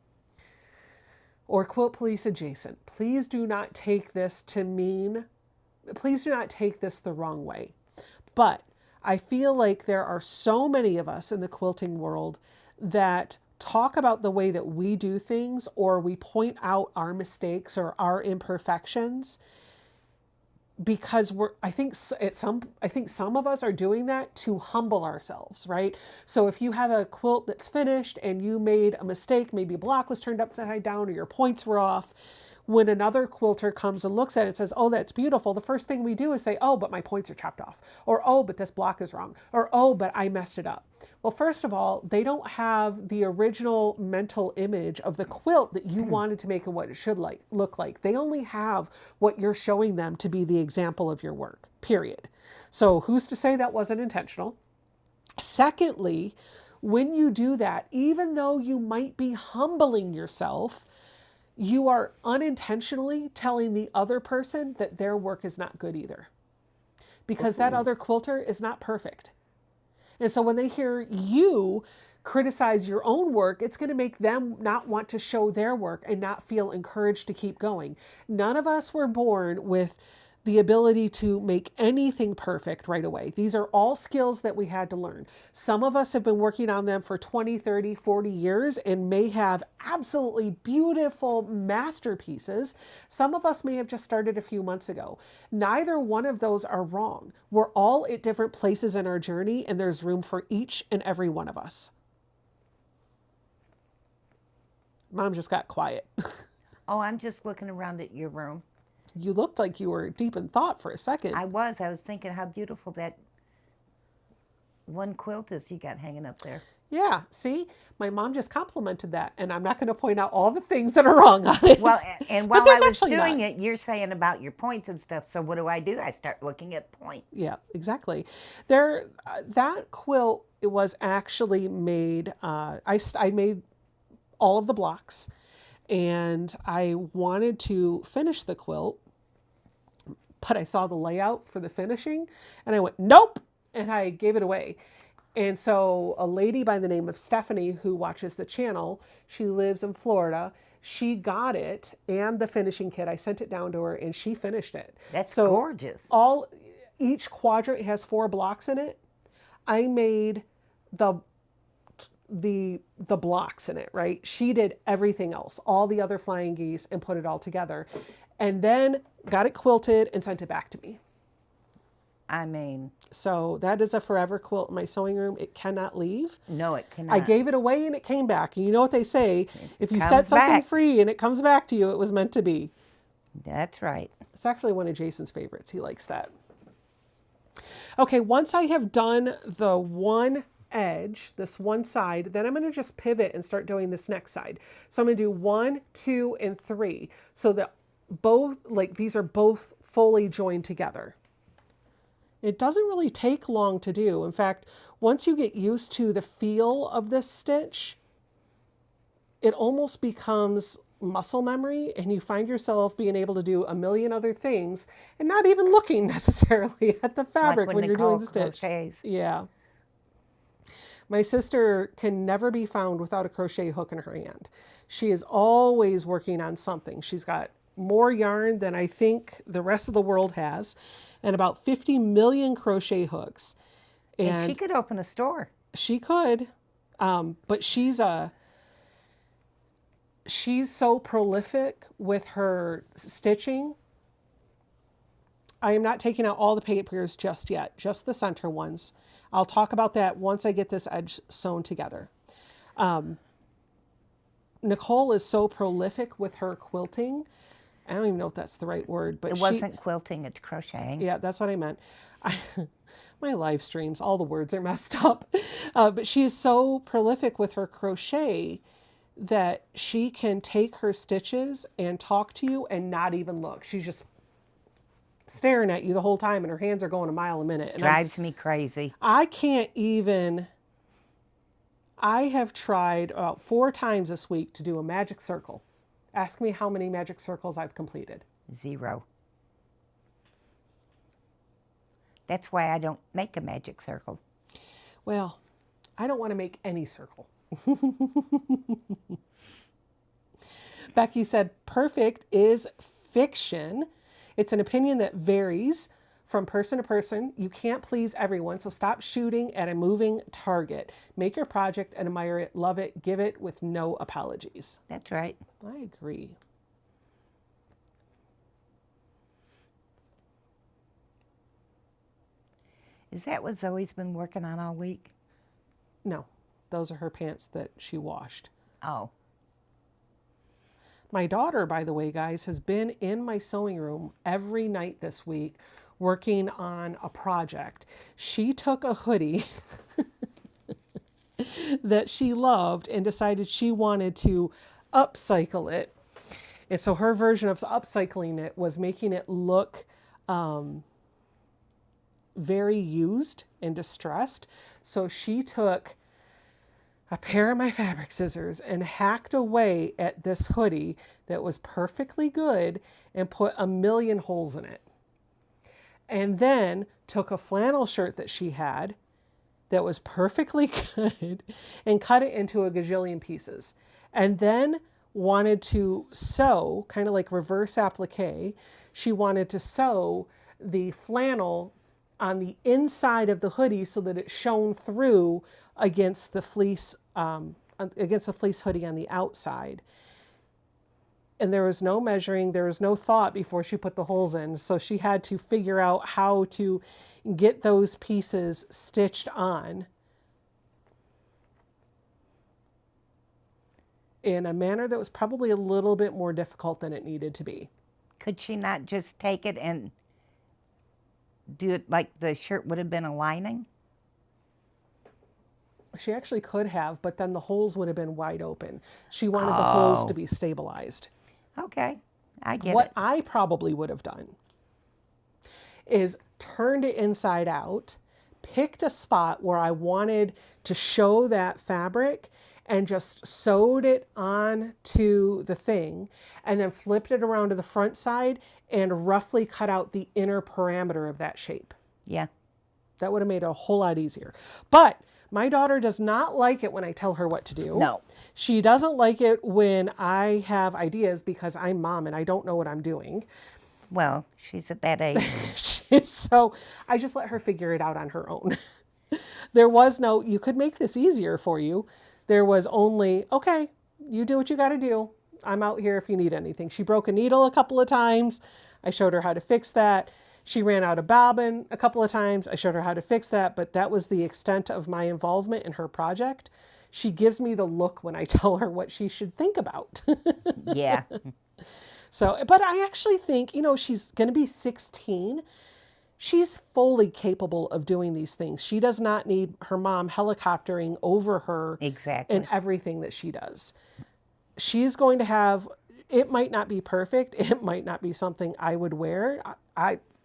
or quilt police adjacent, please do not take this the wrong way. But I feel like there are so many of us in the quilting world that talk about the way that we do things, or we point out our mistakes or our imperfections, because I think some of us are doing that to humble ourselves, right? So if you have a quilt that's finished and you made a mistake, maybe a block was turned upside down or your points were off, when another quilter comes and looks at it and says, oh, that's beautiful, the first thing we do is say, oh, but my points are chopped off, or oh, but this block is wrong, or oh, but I messed it up. Well, first of all, they don't have the original mental image of the quilt that you wanted to make and what it should look like. They only have what you're showing them to be the example of your work, period. So who's to say that wasn't intentional? Secondly, when you do that, even though you might be humbling yourself, you are unintentionally telling the other person that their work is not good either. Because that other quilter is not perfect. And so when they hear you criticize your own work, it's going to make them not want to show their work and not feel encouraged to keep going. None of us were born with the ability to make anything perfect right away. These are all skills that we had to learn. Some of us have been working on them for 20, 30, 40 years and may have absolutely beautiful masterpieces. Some of us may have just started a few months ago. Neither one of those are wrong. We're all at different places in our journey, and there's room for each and every one of us. Mom just got quiet. Oh, I'm just looking around at your room. You looked like you were deep in thought for a second. I was thinking how beautiful that one quilt is you got hanging up there. Yeah, see, my mom just complimented that, and I'm not going to point out all the things that are wrong on it. Well, and while there's I was actually doing not. it, you're saying about your points and stuff. So what do? I start looking at points. Yeah, exactly. There, that quilt, it was actually made. I made all of the blocks, and I wanted to finish the quilt, but I saw the layout for the finishing, and I went, nope, and I gave it away. And so a lady by the name of Stephanie, who watches the channel, she lives in Florida, she got it and the finishing kit. I sent it down to her and she finished it. That's so gorgeous. Each quadrant has 4 blocks in it. I made the blocks in it, right? She did everything else, all the other flying geese, and put it all together. And then got it quilted and sent it back to me. I mean, so that is a forever quilt in my sewing room. It cannot leave. No, it cannot. I gave it away and it came back. And you know what they say, if you comes set something back. free and it comes back to you, it was meant to be. That's right. It's actually one of Jason's favorites. He likes that. Okay, once I have done the one edge, this one side, then I'm going to just pivot and start doing this next side. So I'm going to do 1, 2, and 3 so that both, like these are both fully joined together. It doesn't really take long to do. In fact, once you get used to the feel of this stitch, it almost becomes muscle memory, and you find yourself being able to do a million other things and not even looking necessarily at the fabric Like when you're doing the stitch. Crochets. Yeah. My sister can never be found without a crochet hook in her hand. She is always working on something. She's got more yarn than I think the rest of the world has, and about 50 million crochet hooks. And she could open a store. She could, but she's so prolific with her stitching. I am not taking out all the papers just yet, just the center ones. I'll talk about that once I get this edge sewn together. Nicole is so prolific with her quilting. I don't even know if that's the right word, but it wasn't quilting, it's crocheting. Yeah, that's what I meant. My live streams, all the words are messed up. But she is so prolific with her crochet that she can take her stitches and talk to you and not even look. She's just staring at you the whole time and her hands are going a mile a minute. And Drives me crazy. I can't even... I have tried about 4 times this week to do a magic circle. Ask me how many magic circles I've completed. 0. That's why I don't make a magic circle. Well, I don't want to make any circle. Becky said, perfect is fiction. It's an opinion that varies from person to person. You can't please everyone, so stop shooting at a moving target. Make your project and admire it, love it, give it with no apologies. That's right. I agree. Is that what Zoe's been working on all week? No, those are her pants that she washed. Oh. My daughter, by the way, guys, has been in my sewing room every night this week working on a project. She took a hoodie that she loved and decided she wanted to upcycle it. And so her version of upcycling it was making it look very used and distressed. So she took a pair of my fabric scissors and hacked away at this hoodie that was perfectly good and put a million holes in it. And then took a flannel shirt that she had that was perfectly good and cut it into a gajillion pieces. And then wanted to sew, kind of like reverse applique, she wanted to sew the flannel on the inside of the hoodie so that it shone through against the fleece hoodie on the outside. And there was no measuring, there was no thought before she put the holes in. So she had to figure out how to get those pieces stitched on in a manner that was probably a little bit more difficult than it needed to be. Could she not just take it and do it like the shirt would have been a lining? She actually could have, but then the holes would have been wide open. She wanted the holes to be stabilized. Okay, I get What it. I probably would have done is turned it inside out, picked a spot where I wanted to show that fabric and just sewed it onto the thing and then flipped it around to the front side and roughly cut out the inner parameter of that shape. Yeah. That would have made it a whole lot easier. But my daughter does not like it when I tell her what to do. No. She doesn't like it when I have ideas because I'm mom and I don't know what I'm doing. Well, she's at that age. So I just let her figure it out on her own. There was no, you could make this easier for you. There was only, okay, you do what you got to do. I'm out here if you need anything. She broke a needle a couple of times. I showed her how to fix that. She ran out of bobbin a couple of times. I showed her how to fix that, but that was the extent of my involvement in her project. She gives me the look when I tell her what she should think about. Yeah. So, but I actually think, she's going to be 16. She's fully capable of doing these things. She does not need her mom helicoptering over her Exactly. in everything that she does. She's going to have, it might not be perfect. It might not be something I would wear.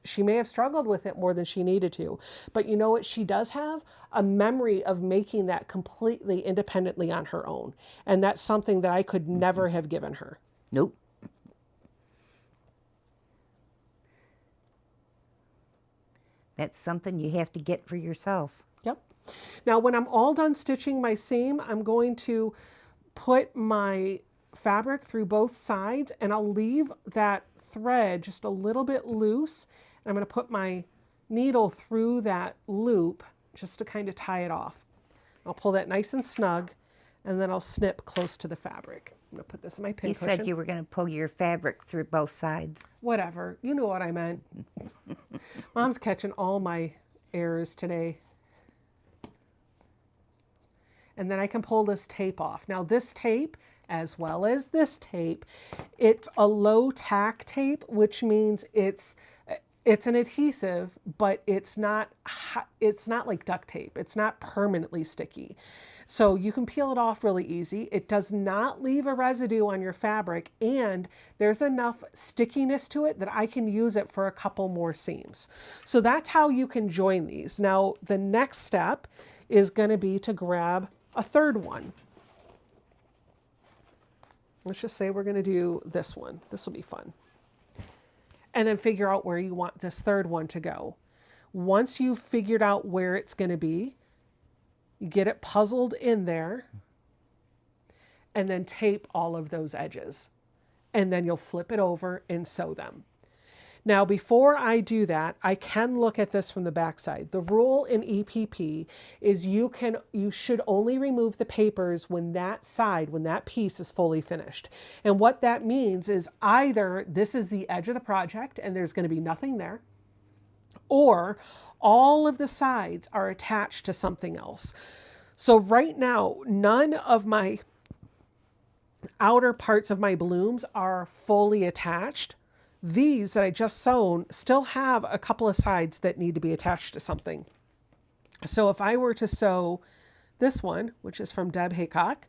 She may have struggled with it more than she needed to. But you know what? She does have a memory of making that completely independently on her own. And that's something that I could never have given her. Nope. That's something you have to get for yourself. Yep. Now, when I'm all done stitching my seam, I'm going to put my fabric through both sides and I'll leave that thread just a little bit loose. And I'm going to put my needle through that loop just to kind of tie it off. I'll pull that nice and snug and then I'll snip close to the fabric. I'm going to put this in my pin cushion. You said you were going to pull your fabric through both sides. Whatever. You know what I meant. Mom's catching all my errors today. And then I can pull this tape off. Now this tape, as well as this tape, it's a low tack tape, which means it's an adhesive, but it's not like duct tape. It's not permanently sticky. So you can peel it off really easy. It does not leave a residue on your fabric, and there's enough stickiness to it that I can use it for a couple more seams. So that's how you can join these. Now, the next step is going to be to grab a third one. Let's just say we're going to do this one. This will be fun. And then figure out where you want this third one to go. Once you've figured out where it's going to be, you get it puzzled in there and then tape all of those edges. And then you'll flip it over and sew them. Now, before I do that, I can look at this from the back side. The rule in EPP is you should only remove the papers when that piece is fully finished. And what that means is either this is the edge of the project and there's going to be nothing there, or all of the sides are attached to something else. So right now, none of my outer parts of my blooms are fully attached. These that I just sewn still have a couple of sides that need to be attached to something. So if I were to sew this one, which is from Deb Haycock,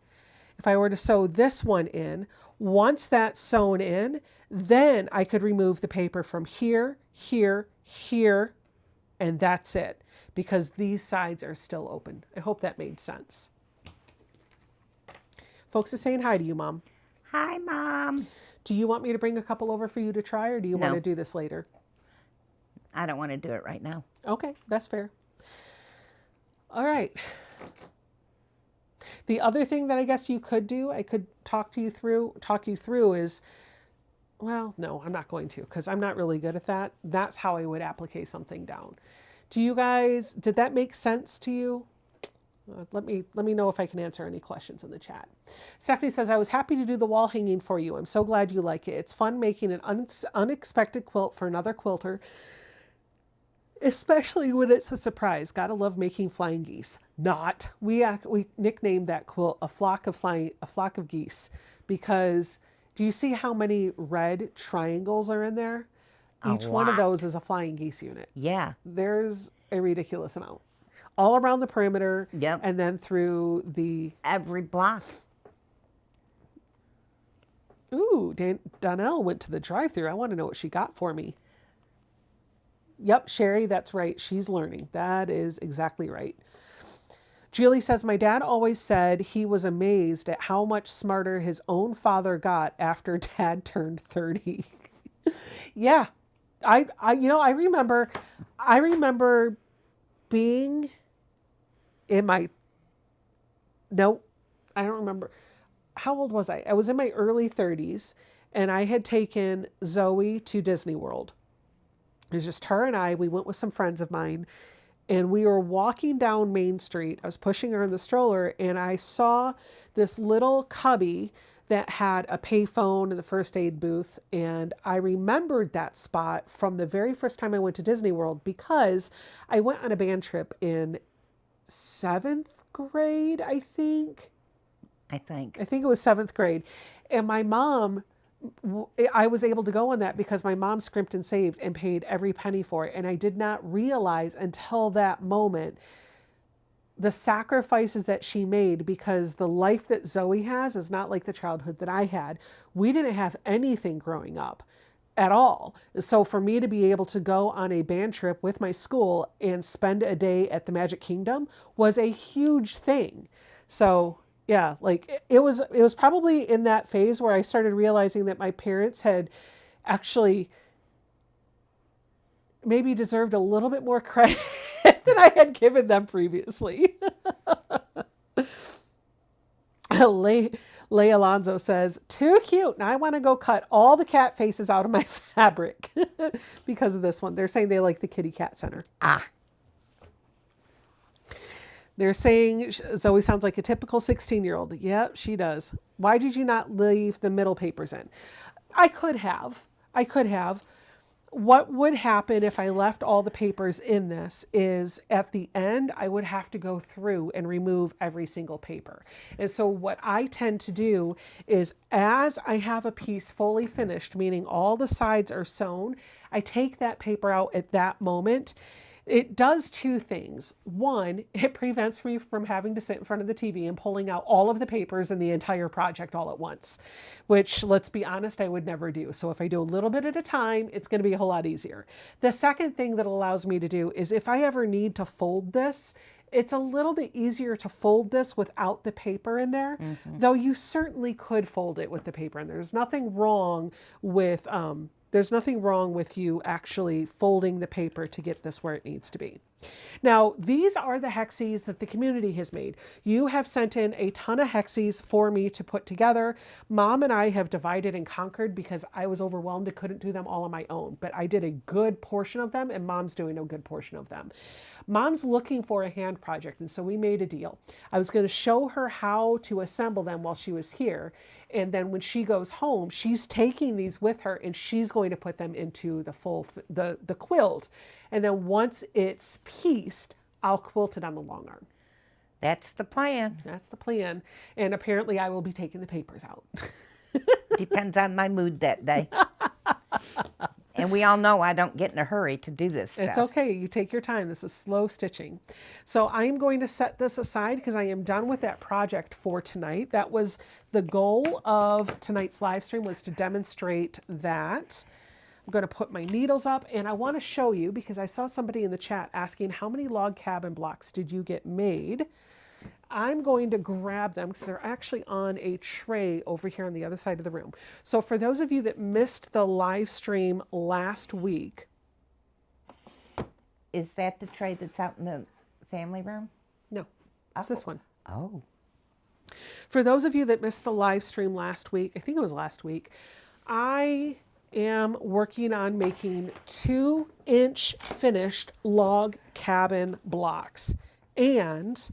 if I were to sew this one in, once that's sewn in, then I could remove the paper from here, here, here, and that's it, because these sides are still open. I hope that made sense. Folks are saying hi to you, Mom. Hi, Mom. Do you want me to bring a couple over for you to try, or do you want No. to do this later? I don't want to do it right now. Okay, that's fair. All right. The other thing that I guess you could do, I could talk you through is, well, no, I'm not going to, because I'm not really good at that. That's how I would applique something down. Do you guys, did that make sense to you? Let me know if I can answer any questions in the chat. Stephanie says, I was happy to do the wall hanging for you. I'm so glad you like it. It's fun making an unexpected quilt for another quilter, especially when it's a surprise. Gotta love making flying geese. Not. We nicknamed that quilt a flock of geese, because do you see how many red triangles are in there? Each one of those is a flying geese unit. Yeah. There's a ridiculous amount. All around the perimeter, Yep. and then through the... Every block. Ooh, Donnell went to the drive-thru. I want to know what she got for me. Yep, Sherry, that's right. She's learning. That is exactly right. Julie says, my dad always said he was amazed at how much smarter his own father got after Dad turned 30. Yeah, I remember being in my, no, I don't remember. How old was I? I was in my early 30s, and I had taken Zoe to Disney World. It was just her and I. We went with some friends of mine, and we were walking down Main Street. I was pushing her in the stroller, and I saw this little cubby that had a payphone and the first aid booth. And I remembered that spot from the very first time I went to Disney World, because I went on a band trip in 7th grade, I think. I think it was 7th grade. And my mom, I was able to go on that because my mom scrimped and saved and paid every penny for it. And I did not realize until that moment the sacrifices that she made, because the life that Zoe has is not like the childhood that I had. We didn't have anything growing up at all. So for me to be able to go on a band trip with my school and spend a day at the Magic Kingdom was a huge thing. So yeah, like it was probably in that phase where I started realizing that my parents had actually maybe deserved a little bit more credit than I had given them previously. Leigh Alonso says, too cute. Now I want to go cut all the cat faces out of my fabric because of this one. They're saying they like the kitty cat center. They're saying Zoe sounds like a typical 16-year-old. Yep, she does. Why did you not leave the middle papers in? I could have. What would happen if I left all the papers in this is at the end, I would have to go through and remove every single paper. And so what I tend to do is, as I have a piece fully finished, meaning all the sides are sewn, I take that paper out at that moment. It does two things. One, it prevents me from having to sit in front of the TV and pulling out all of the papers in the entire project all at once, which, let's be honest, I would never do. So if I do a little bit at a time, it's going to be a whole lot easier. The second thing that allows me to do is, if I ever need to fold this, it's a little bit easier to fold this without the paper in there, though you certainly could fold it with the paper in there. There's nothing wrong with you actually folding the paper to get this where it needs to be. Now, these are the Hexies that the community has made. You have sent in a ton of Hexies for me to put together. Mom and I have divided and conquered because I was overwhelmed and couldn't do them all on my own. But I did a good portion of them, and Mom's doing a good portion of them. Mom's looking for a hand project, and so we made a deal. I was going to show her how to assemble them while she was here. And then when she goes home, she's taking these with her, and she's going to put them into the quilt. And then once it's pieced, I'll quilt it on the long arm. That's the plan. That's the plan. And apparently I will be taking the papers out. Depends on my mood that day. And we all know I don't get in a hurry to do this stuff. It's okay. You take your time. This is slow stitching. So I'm going to set this aside because I am done with that project for tonight. That was the goal of tonight's live stream, was to demonstrate that. going to put my needles up, and I want to show you, because I saw somebody in the chat asking how many log cabin blocks did you get made. I'm going to grab them because they're actually on a tray over here on the other side of the room. So for those of you that missed the live stream last week. Is that the tray that's out in the family room? No, it's this one. Oh. For those of you that missed the live stream last week, I think it was last week, I am working on making 2-inch finished log cabin blocks. And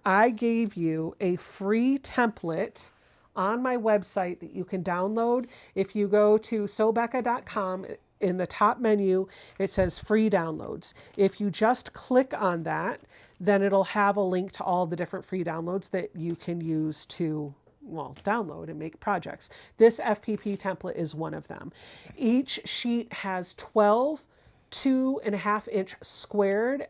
I gave you a free template on my website that you can download. If you go to sobecca.com, in the top menu, it says free downloads. If you just click on that, then it'll have a link to all the different free downloads that you can use to, well, download and make projects. This FPP template is one of them. Each sheet has 12 2.5-inch squared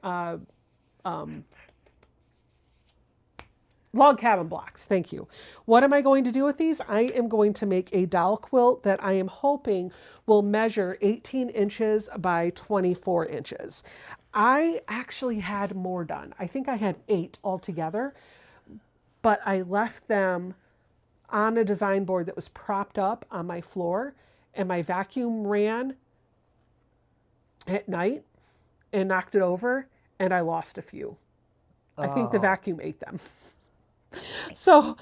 log cabin blocks. Thank you. What am I going to do with these? I am going to make a doll quilt that I am hoping will measure 18 inches by 24 inches. I actually had more done. I think I had 8 altogether, but I left them on a design board that was propped up on my floor, and my vacuum ran at night and knocked it over, and I lost a few. I think the vacuum ate them. So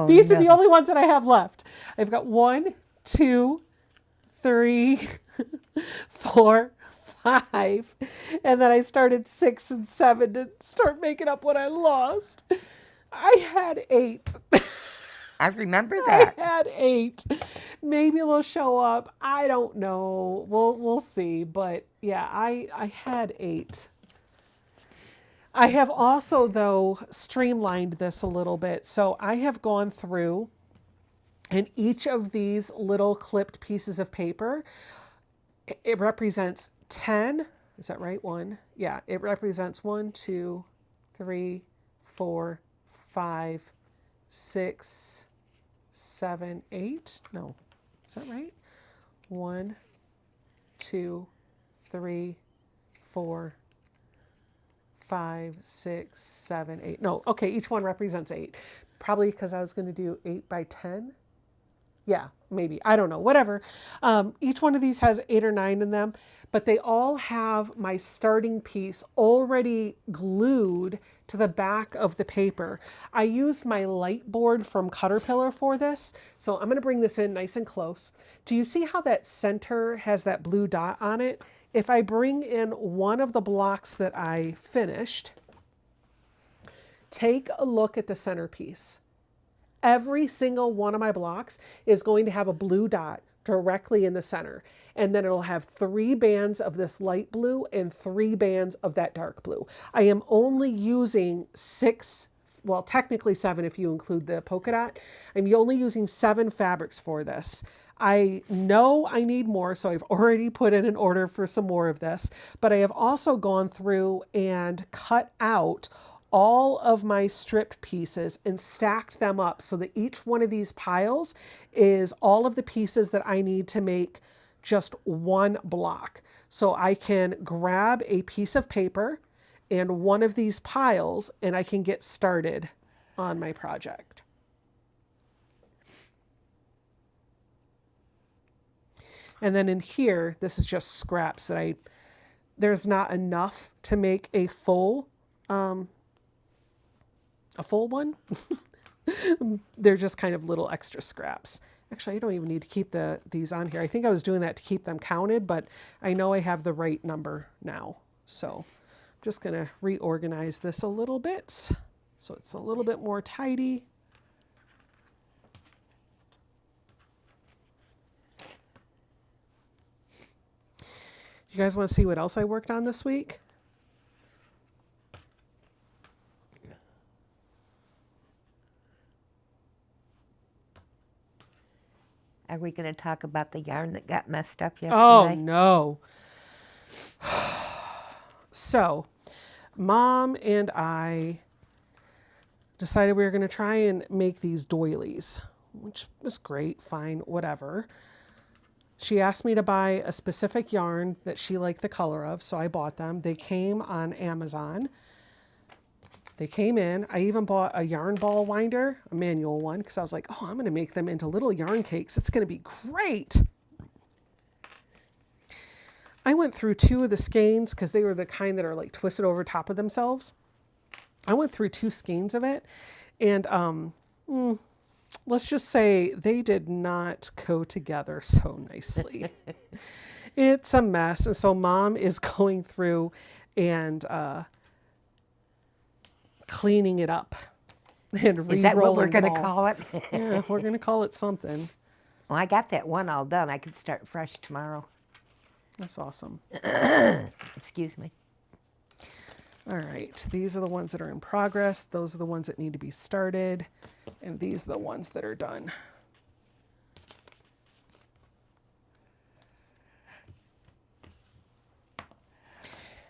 these are the only ones that I have left. I've got 1, 2, 3, 4, 5, and then I started 6 and 7 to start making up what I lost. I had 8. I remember that. I had 8. Maybe they'll show up. I don't know. We'll see. But yeah, I had 8. I have also, though, streamlined this a little bit. So I have gone through, and each of these little clipped pieces of paper, it represents 10. Is that right? 1? Yeah, it represents 1, 2, 3, 4, 5, 6, 7, 8. No, is that right? 1, 2, 3, 4, 5, 6, 7, 8. No, okay, each one represents 8. Probably because I was going to do 8 by 10. Yeah, maybe. I don't know. Whatever. Each one of these has 8 or 9 in them, but they all have my starting piece already glued to the back of the paper. I used my light board from Caterpillar for this, so I'm going to bring this in nice and close. Do you see how that center has that blue dot on it? If I bring in one of the blocks that I finished, take a look at the centerpiece. Every single one of my blocks is going to have a blue dot directly in the center. And then it'll have 3 bands of this light blue and 3 bands of that dark blue. I am only using 6, well, technically 7 if you include the polka dot. I'm only using 7 fabrics for this. I know I need more, so I've already put in an order for some more of this, but I have also gone through and cut out all of my stripped pieces and stacked them up so that each one of these piles is all of the pieces that I need to make just one block. So I can grab a piece of paper and one of these piles and I can get started on my project. And then in here, this is just scraps that there's not enough to make a full one. They're just kind of little extra scraps. Actually, I don't even need to keep these on here. I think I was doing that to keep them counted, but I know I have the right number now. So I'm just going to reorganize this a little bit so it's a little bit more tidy. You guys want to see what else I worked on this week? Are we going to talk about the yarn that got messed up yesterday? Oh, no. So, Mom and I decided we were going to try and make these doilies, which was great, fine, whatever. She asked me to buy a specific yarn that she liked the color of, so I bought them. They came on Amazon. They came in. I even bought a yarn ball winder, a manual one, because I was like, oh, I'm going to make them into little yarn cakes. It's going to be great. I went through 2 of the skeins because they were the kind that are like twisted over top of themselves. I went through 2 skeins of it, and let's just say they did not go together so nicely. It's a mess. And so Mom is going through and cleaning it up and re-rolling Is that what we're going to all. call it? Yeah, we're going to call it something. Well, I got that one all done. I could start fresh tomorrow. That's awesome. Excuse me. All right, these are the ones that are in progress. Those are the ones that need to be started. And these are the ones that are done.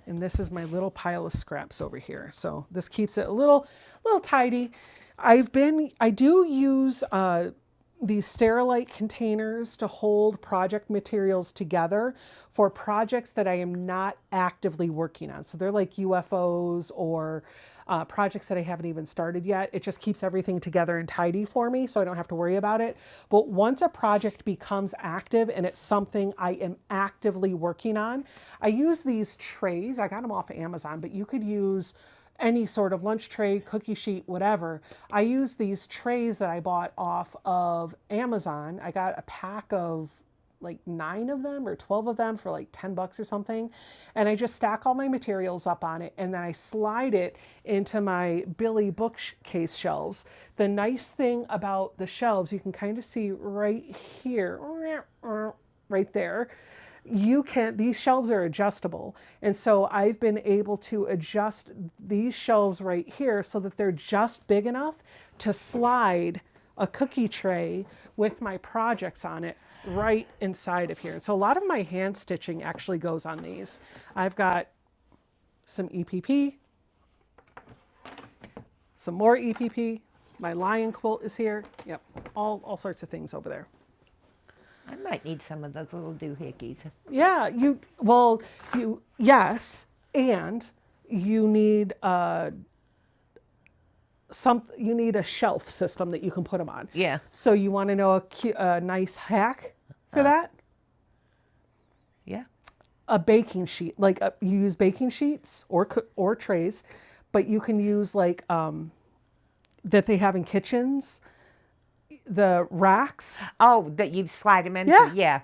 And this is my little pile of scraps over here. So this keeps it a little tidy. I do use these Sterilite containers to hold project materials together for projects that I am not actively working on. So they're like UFOs or projects that I haven't even started yet. It just keeps everything together and tidy for me so I don't have to worry about it. But once a project becomes active and it's something I am actively working on, I use these trays. I got them off of Amazon, but you could use any sort of lunch tray, cookie sheet, whatever. I use these trays that I bought off of Amazon. I got a pack of like 9 of them or 12 of them for like $10 or something. And I just stack all my materials up on it, and then I slide it into my Billy bookcase shelves. The nice thing about the shelves, you can kind of see right here, right there, these shelves are adjustable. And so I've been able to adjust these shelves right here so that they're just big enough to slide a cookie tray with my projects on it right inside of here. And so a lot of my hand stitching actually goes on these. I've got some EPP, some more EPP. My lion quilt is here. Yep, all sorts of things over there. I might need some of those little doohickeys. Yeah, yes, and you need you need a shelf system that you can put them on. Yeah. So you want to know a nice hack for that? Yeah. A baking sheet, like you use baking sheets or trays, but you can use like that they have in kitchens. The racks. Oh, that you slide them into? Yeah.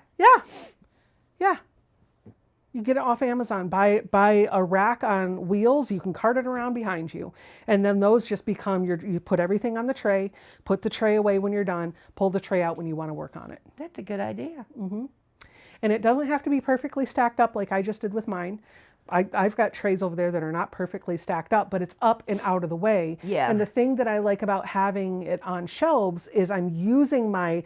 You get it off Amazon. Buy a rack on wheels. You can cart it around behind you. And then those just become you put everything on the tray, put the tray away when you're done, pull the tray out when you want to work on it. That's a good idea. Mm-hmm. And it doesn't have to be perfectly stacked up like I just did with mine. I've got trays over there that are not perfectly stacked up, but it's up and out of the way. Yeah. And the thing that I like about having it on shelves is I'm using my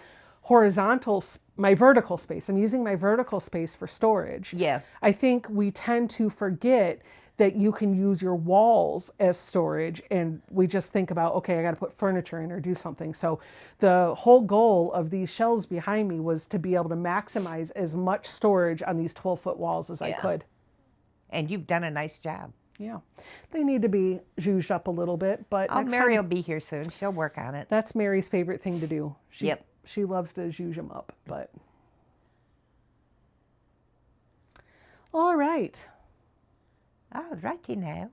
vertical space. I'm using my vertical space for storage. Yeah. I think we tend to forget that you can use your walls as storage, and we just think about, okay, I got to put furniture in or do something. So the whole goal of these shelves behind me was to be able to maximize as much storage on these 12-foot walls as I could. And you've done a nice job. Yeah. They need to be zhuzhed up a little bit, but Mary will be here soon. She'll work on it. That's Mary's favorite thing to do. Yep. She loves to zhuzh them up, but. All right. All righty now.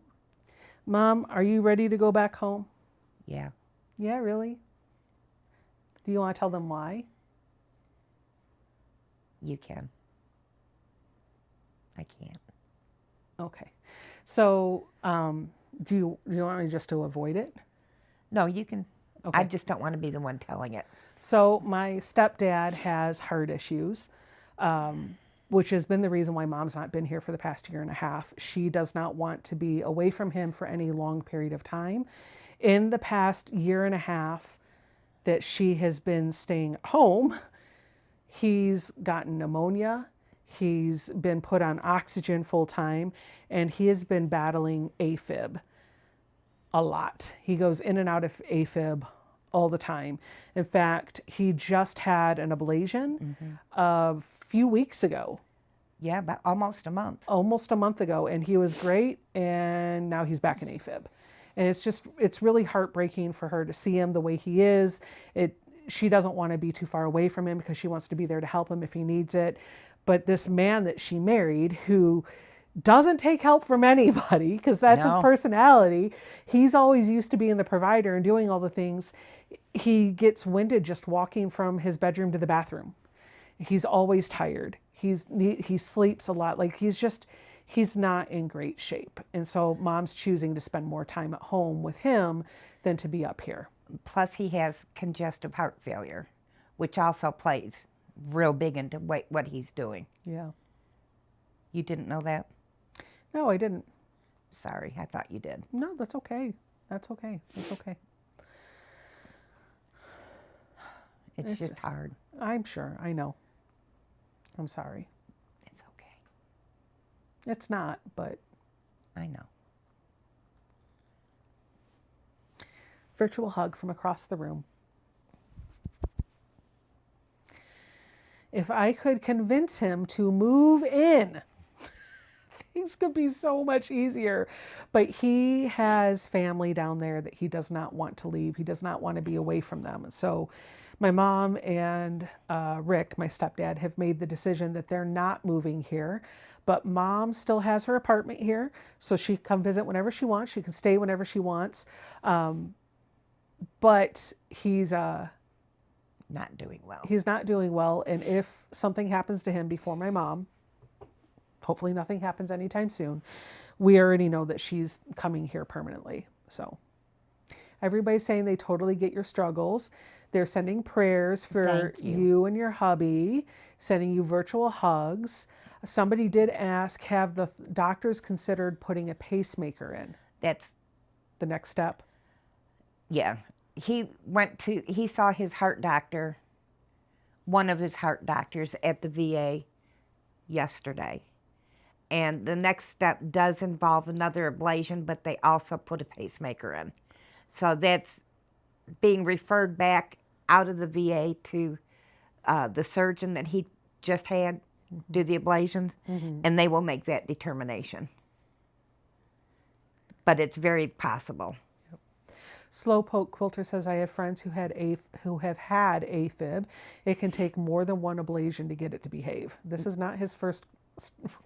Mom, are you ready to go back home? Yeah. Yeah, really? Do you want to tell them why? You can. I can't. Okay. So, do you want me just to avoid it? No, you can. Okay. I just don't want to be the one telling it. So my stepdad has heart issues, which has been the reason why Mom's not been here for the past year and a half. She does not want to be away from him for any long period of time. In the past year and a half that she has been staying at home, he's gotten pneumonia. He's been put on oxygen full time, and he has been battling AFib a lot. He goes in and out of AFib all the time. In fact, he just had an ablation a few weeks ago. Yeah, about almost a month. Almost a month ago, and he was great, and now he's back in AFib. And it's really heartbreaking for her to see him the way he is. She doesn't want to be too far away from him because she wants to be there to help him if he needs it. But this man that she married, who doesn't take help from anybody because that's his No. personality, he's always used to being the provider and doing all the things. He gets winded just walking from his bedroom to the bathroom. He's always tired. He sleeps a lot. Like he's not in great shape. And so mom's choosing to spend more time at home with him than to be up here. Plus, he has congestive heart failure, which also plays real big into what he's doing. Yeah. You didn't know that? No, I didn't. Sorry, I thought you did. No, that's okay. That's okay. That's okay. It's just hard. I'm sure. I know. I'm sorry. It's okay. It's not, but I know. virtual hug from across the room. If I could convince him to move in, things could be so much easier. But he has family down there that he does not want to leave. He does not want to be away from them. And so my mom and Rick, my stepdad, have made the decision that they're not moving here. But mom still has her apartment here, so she can come visit whenever she wants. She can stay whenever she wants. But he's Not doing well. he's not doing well, and if something happens to him before my mom, hopefully nothing happens anytime soon, we already know that she's coming here permanently. So everybody's saying they totally get your struggles. They're sending prayers for Thank you. you and your hubby, sending you virtual hugs. Somebody did ask, have the doctors considered putting a pacemaker in? That's, The next step? yeah. He saw his heart doctor, one of his heart doctors at the VA yesterday. And the next step does involve another ablation, but they also put a pacemaker in. So that's being referred back out of the VA to the surgeon that he just had do the ablations, and they will make that determination. But it's very possible. Slowpoke Quilter says, I have friends who have had AFib. It can take more than one ablation to get it to behave. This is not his first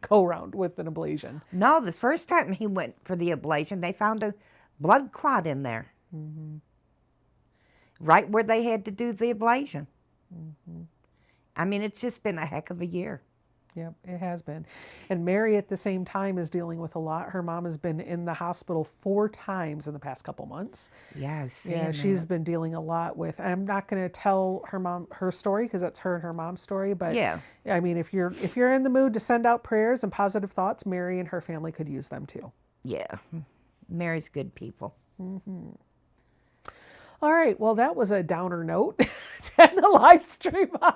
go-round with an ablation. No, the first time he went for the ablation, they found a blood clot in there. Right where they had to do the ablation. I mean, it's just been a heck of a year. Yep, it has been. And Mary at the same time is dealing with a lot. Her mom has been in the hospital 4 times in the past couple months. Yeah, I've seen Yeah, that. she's been dealing a lot with, I'm not going to tell her story because that's her and her mom's story, but Yeah. I mean, if you're in the mood to send out prayers and positive thoughts, Mary and her family could use them too. Yeah. Mary's good people. All right, well, that was a downer note to end the live stream on.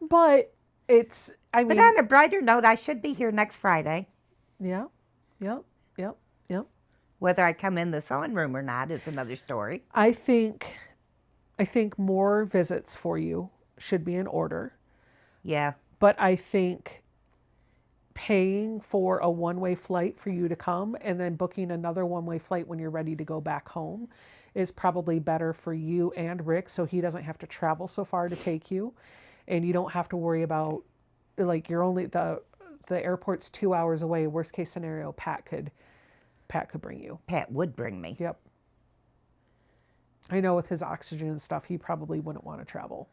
But it's, I But mean, on a brighter note, I should be here next Friday. yeah, yep. Whether I come in the sewing room or not is another story. I think more visits for you should be in order, Yeah. but I think paying for a one-way flight for you to come and then booking another one-way flight when you're ready to go back home is probably better for you and Rick, so he doesn't have to travel so far to take you, and you don't have to worry about, like, you're only the airport's 2 hours away. Worst case scenario, Pat could bring you. Pat would bring me. Yep. I know with his oxygen and stuff, he probably wouldn't want to travel.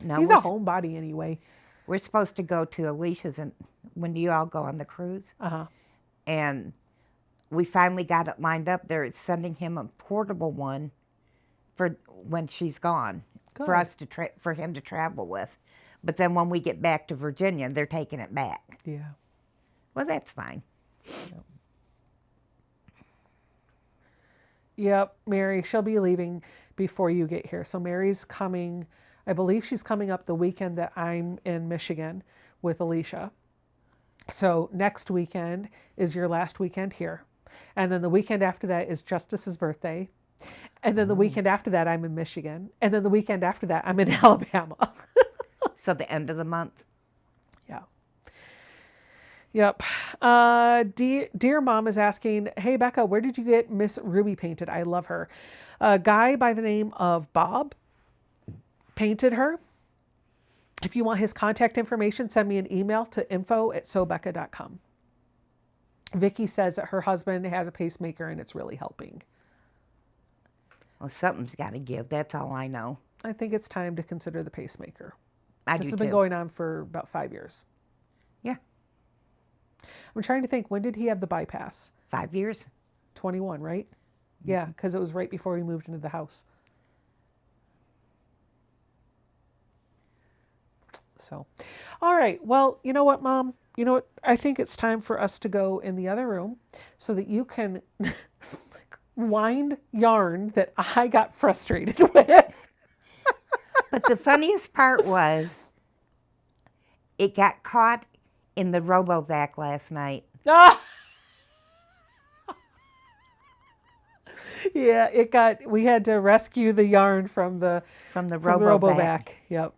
No, He's a homebody anyway. We're supposed to go to Alicia's, and when do you all go on the cruise? Uh-huh. And we finally got it lined up. They're sending him a portable one for when she's gone, Good. for us for him to travel with. But then when we get back to Virginia, they're taking it back. Yeah. Well, that's fine. Yep, Mary, she'll be leaving before you get here. So Mary's coming, I believe she's coming up the weekend that I'm in Michigan with Alicia. So next weekend is your last weekend here. And then the weekend after that is Justice's birthday. And then the weekend after that, I'm in Michigan. And then the weekend after that, I'm in Alabama. So the end of the month. Yeah. Yep. Dear Mom is asking, hey, Becca, where did you get Miss Ruby painted? I love her. A guy by the name of Bob painted her. If you want his contact information, send me an email to info@sobecca.com. Vicky says that her husband has a pacemaker and it's really helping. Well, something's got to give. That's all I know. I think it's time to consider the pacemaker. I This do has been too. going on for about 5 years. Yeah, I'm trying to think, when did he have the bypass? 5 years. 21, right? Yeah, because it was right before we moved into the house. So, all right. Well, you know what, Mom? You know what? I think it's time for us to go in the other room so that you can wind yarn that I got frustrated with. But the funniest part was it got caught in the RoboVac last night. Ah! Yeah, we had to rescue the yarn from the RoboVac. RoboVac. Yep.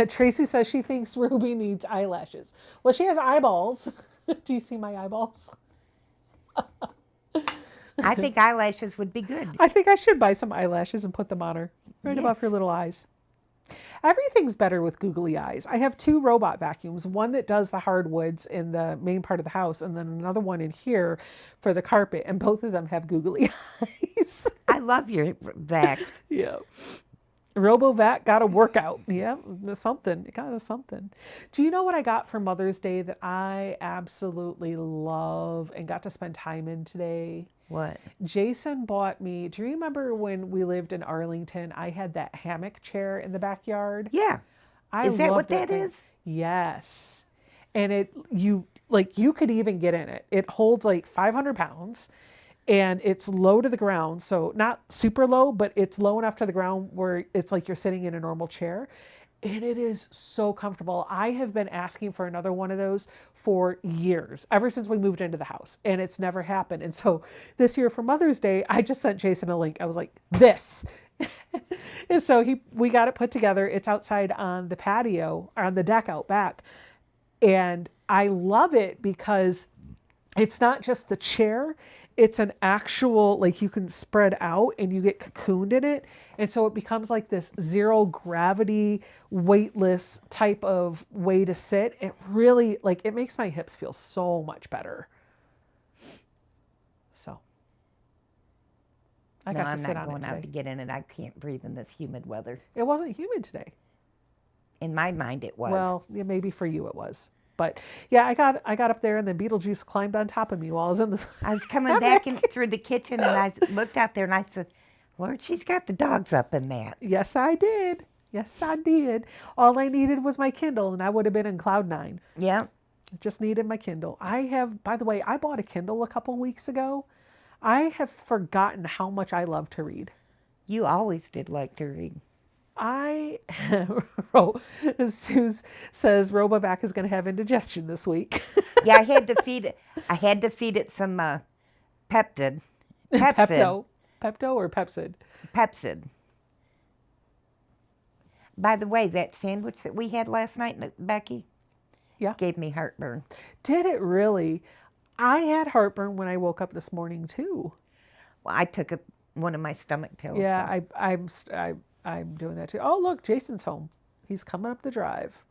Tracy says she thinks Ruby needs eyelashes. Well, she has eyeballs. Do you see my eyeballs? I think eyelashes would be good. I think I should buy some eyelashes and put them on her right above her Yes. little eyes. Everything's better with googly eyes. I have 2 robot vacuums, one that does the hardwoods in the main part of the house, and then another one in here for the carpet, and both of them have googly eyes. I love your vacs. Yeah. RoboVac got a workout. Yeah, something. It got us something. Do you know what I got for Mother's Day that I absolutely love and got to spend time in today? What? Jason bought me, do you remember when we lived in Arlington, I had that hammock chair in the backyard? Yeah. I Is that love what that that thing. is? Yes. And you could even get in it. It holds like 500 pounds and it's low to the ground. So not super low, but it's low enough to the ground where it's like you're sitting in a normal chair. And it is so comfortable. I have been asking for another one of those for years, ever since we moved into the house, and it's never happened. And so this year for Mother's Day, I just sent Jason a link. I was like, this. And so we got it put together. It's outside on the patio, or on the deck out back. And I love it because it's not just the chair, it's an actual, like, you can spread out and you get cocooned in it. And so it becomes like this zero gravity, weightless type of way to sit. It really, like, it makes my hips feel so much better. So I got to I'm sit not on it going out to today. get in it. I can't breathe in this humid weather. It wasn't humid today. In my mind, it was. Well, yeah, maybe for you it was. But yeah, I got up there and then Beetlejuice climbed on top of me while I was in the I was coming back in through the kitchen and I looked out there and I said, Lord, she's got the dogs up in that. Yes, I did. Yes, I did. All I needed was my Kindle and I would have been in cloud 9. Yeah. I just needed my Kindle. By the way, I bought a Kindle a couple weeks ago. I have forgotten how much I love to read. You always did like to read. Suze says RoboVac is going to have indigestion this week. Yeah, I had to feed it. I had to feed it some Pepsid. Pepto or Pepsid? Pepsid. By the way, that sandwich that we had last night, Becky, Yeah. gave me heartburn. Did it really? I had heartburn when I woke up this morning too. Well, I took one of my stomach pills. Yeah, so. I'm doing that too. Oh, look, Jason's home. He's coming up the drive.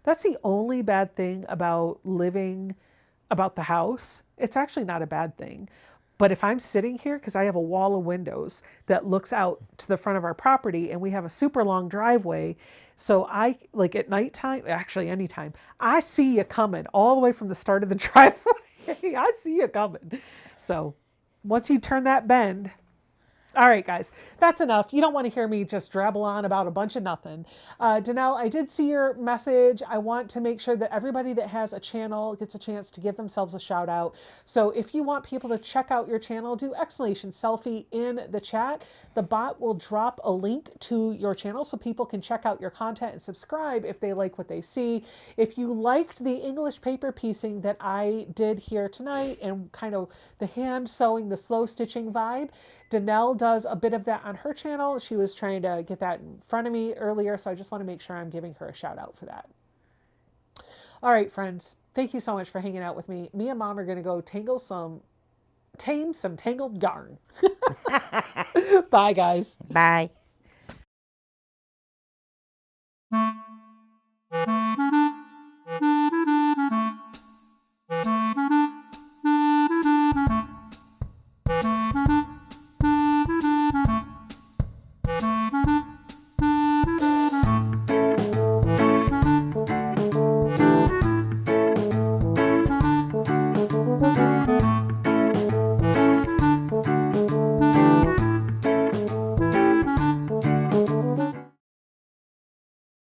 That's the only bad thing about about the house. It's actually not a bad thing. But if I'm sitting here, because I have a wall of windows that looks out to the front of our property and we have a super long driveway. So I, like, at nighttime, actually anytime, I see you coming all the way from the start of the driveway. I see you coming. So once you turn that bend. All right, guys, that's enough. You don't want to hear me just drabble on about a bunch of nothing. Danelle, I did see your message. I want to make sure that everybody that has a channel gets a chance to give themselves a shout out. So if you want people to check out your channel, do !selfie in the chat. The bot will drop a link to your channel so people can check out your content and subscribe if they like what they see. If you liked the English paper piecing that I did here tonight and kind of the hand sewing, the slow stitching vibe, Danelle does a bit of that on her channel. She was trying to get that in front of me earlier, so I just want to make sure I'm giving her a shout out for that. All right, friends, thank you so much for hanging out with me. Me and Mom are going to go tame some tangled yarn. Bye, guys. Bye.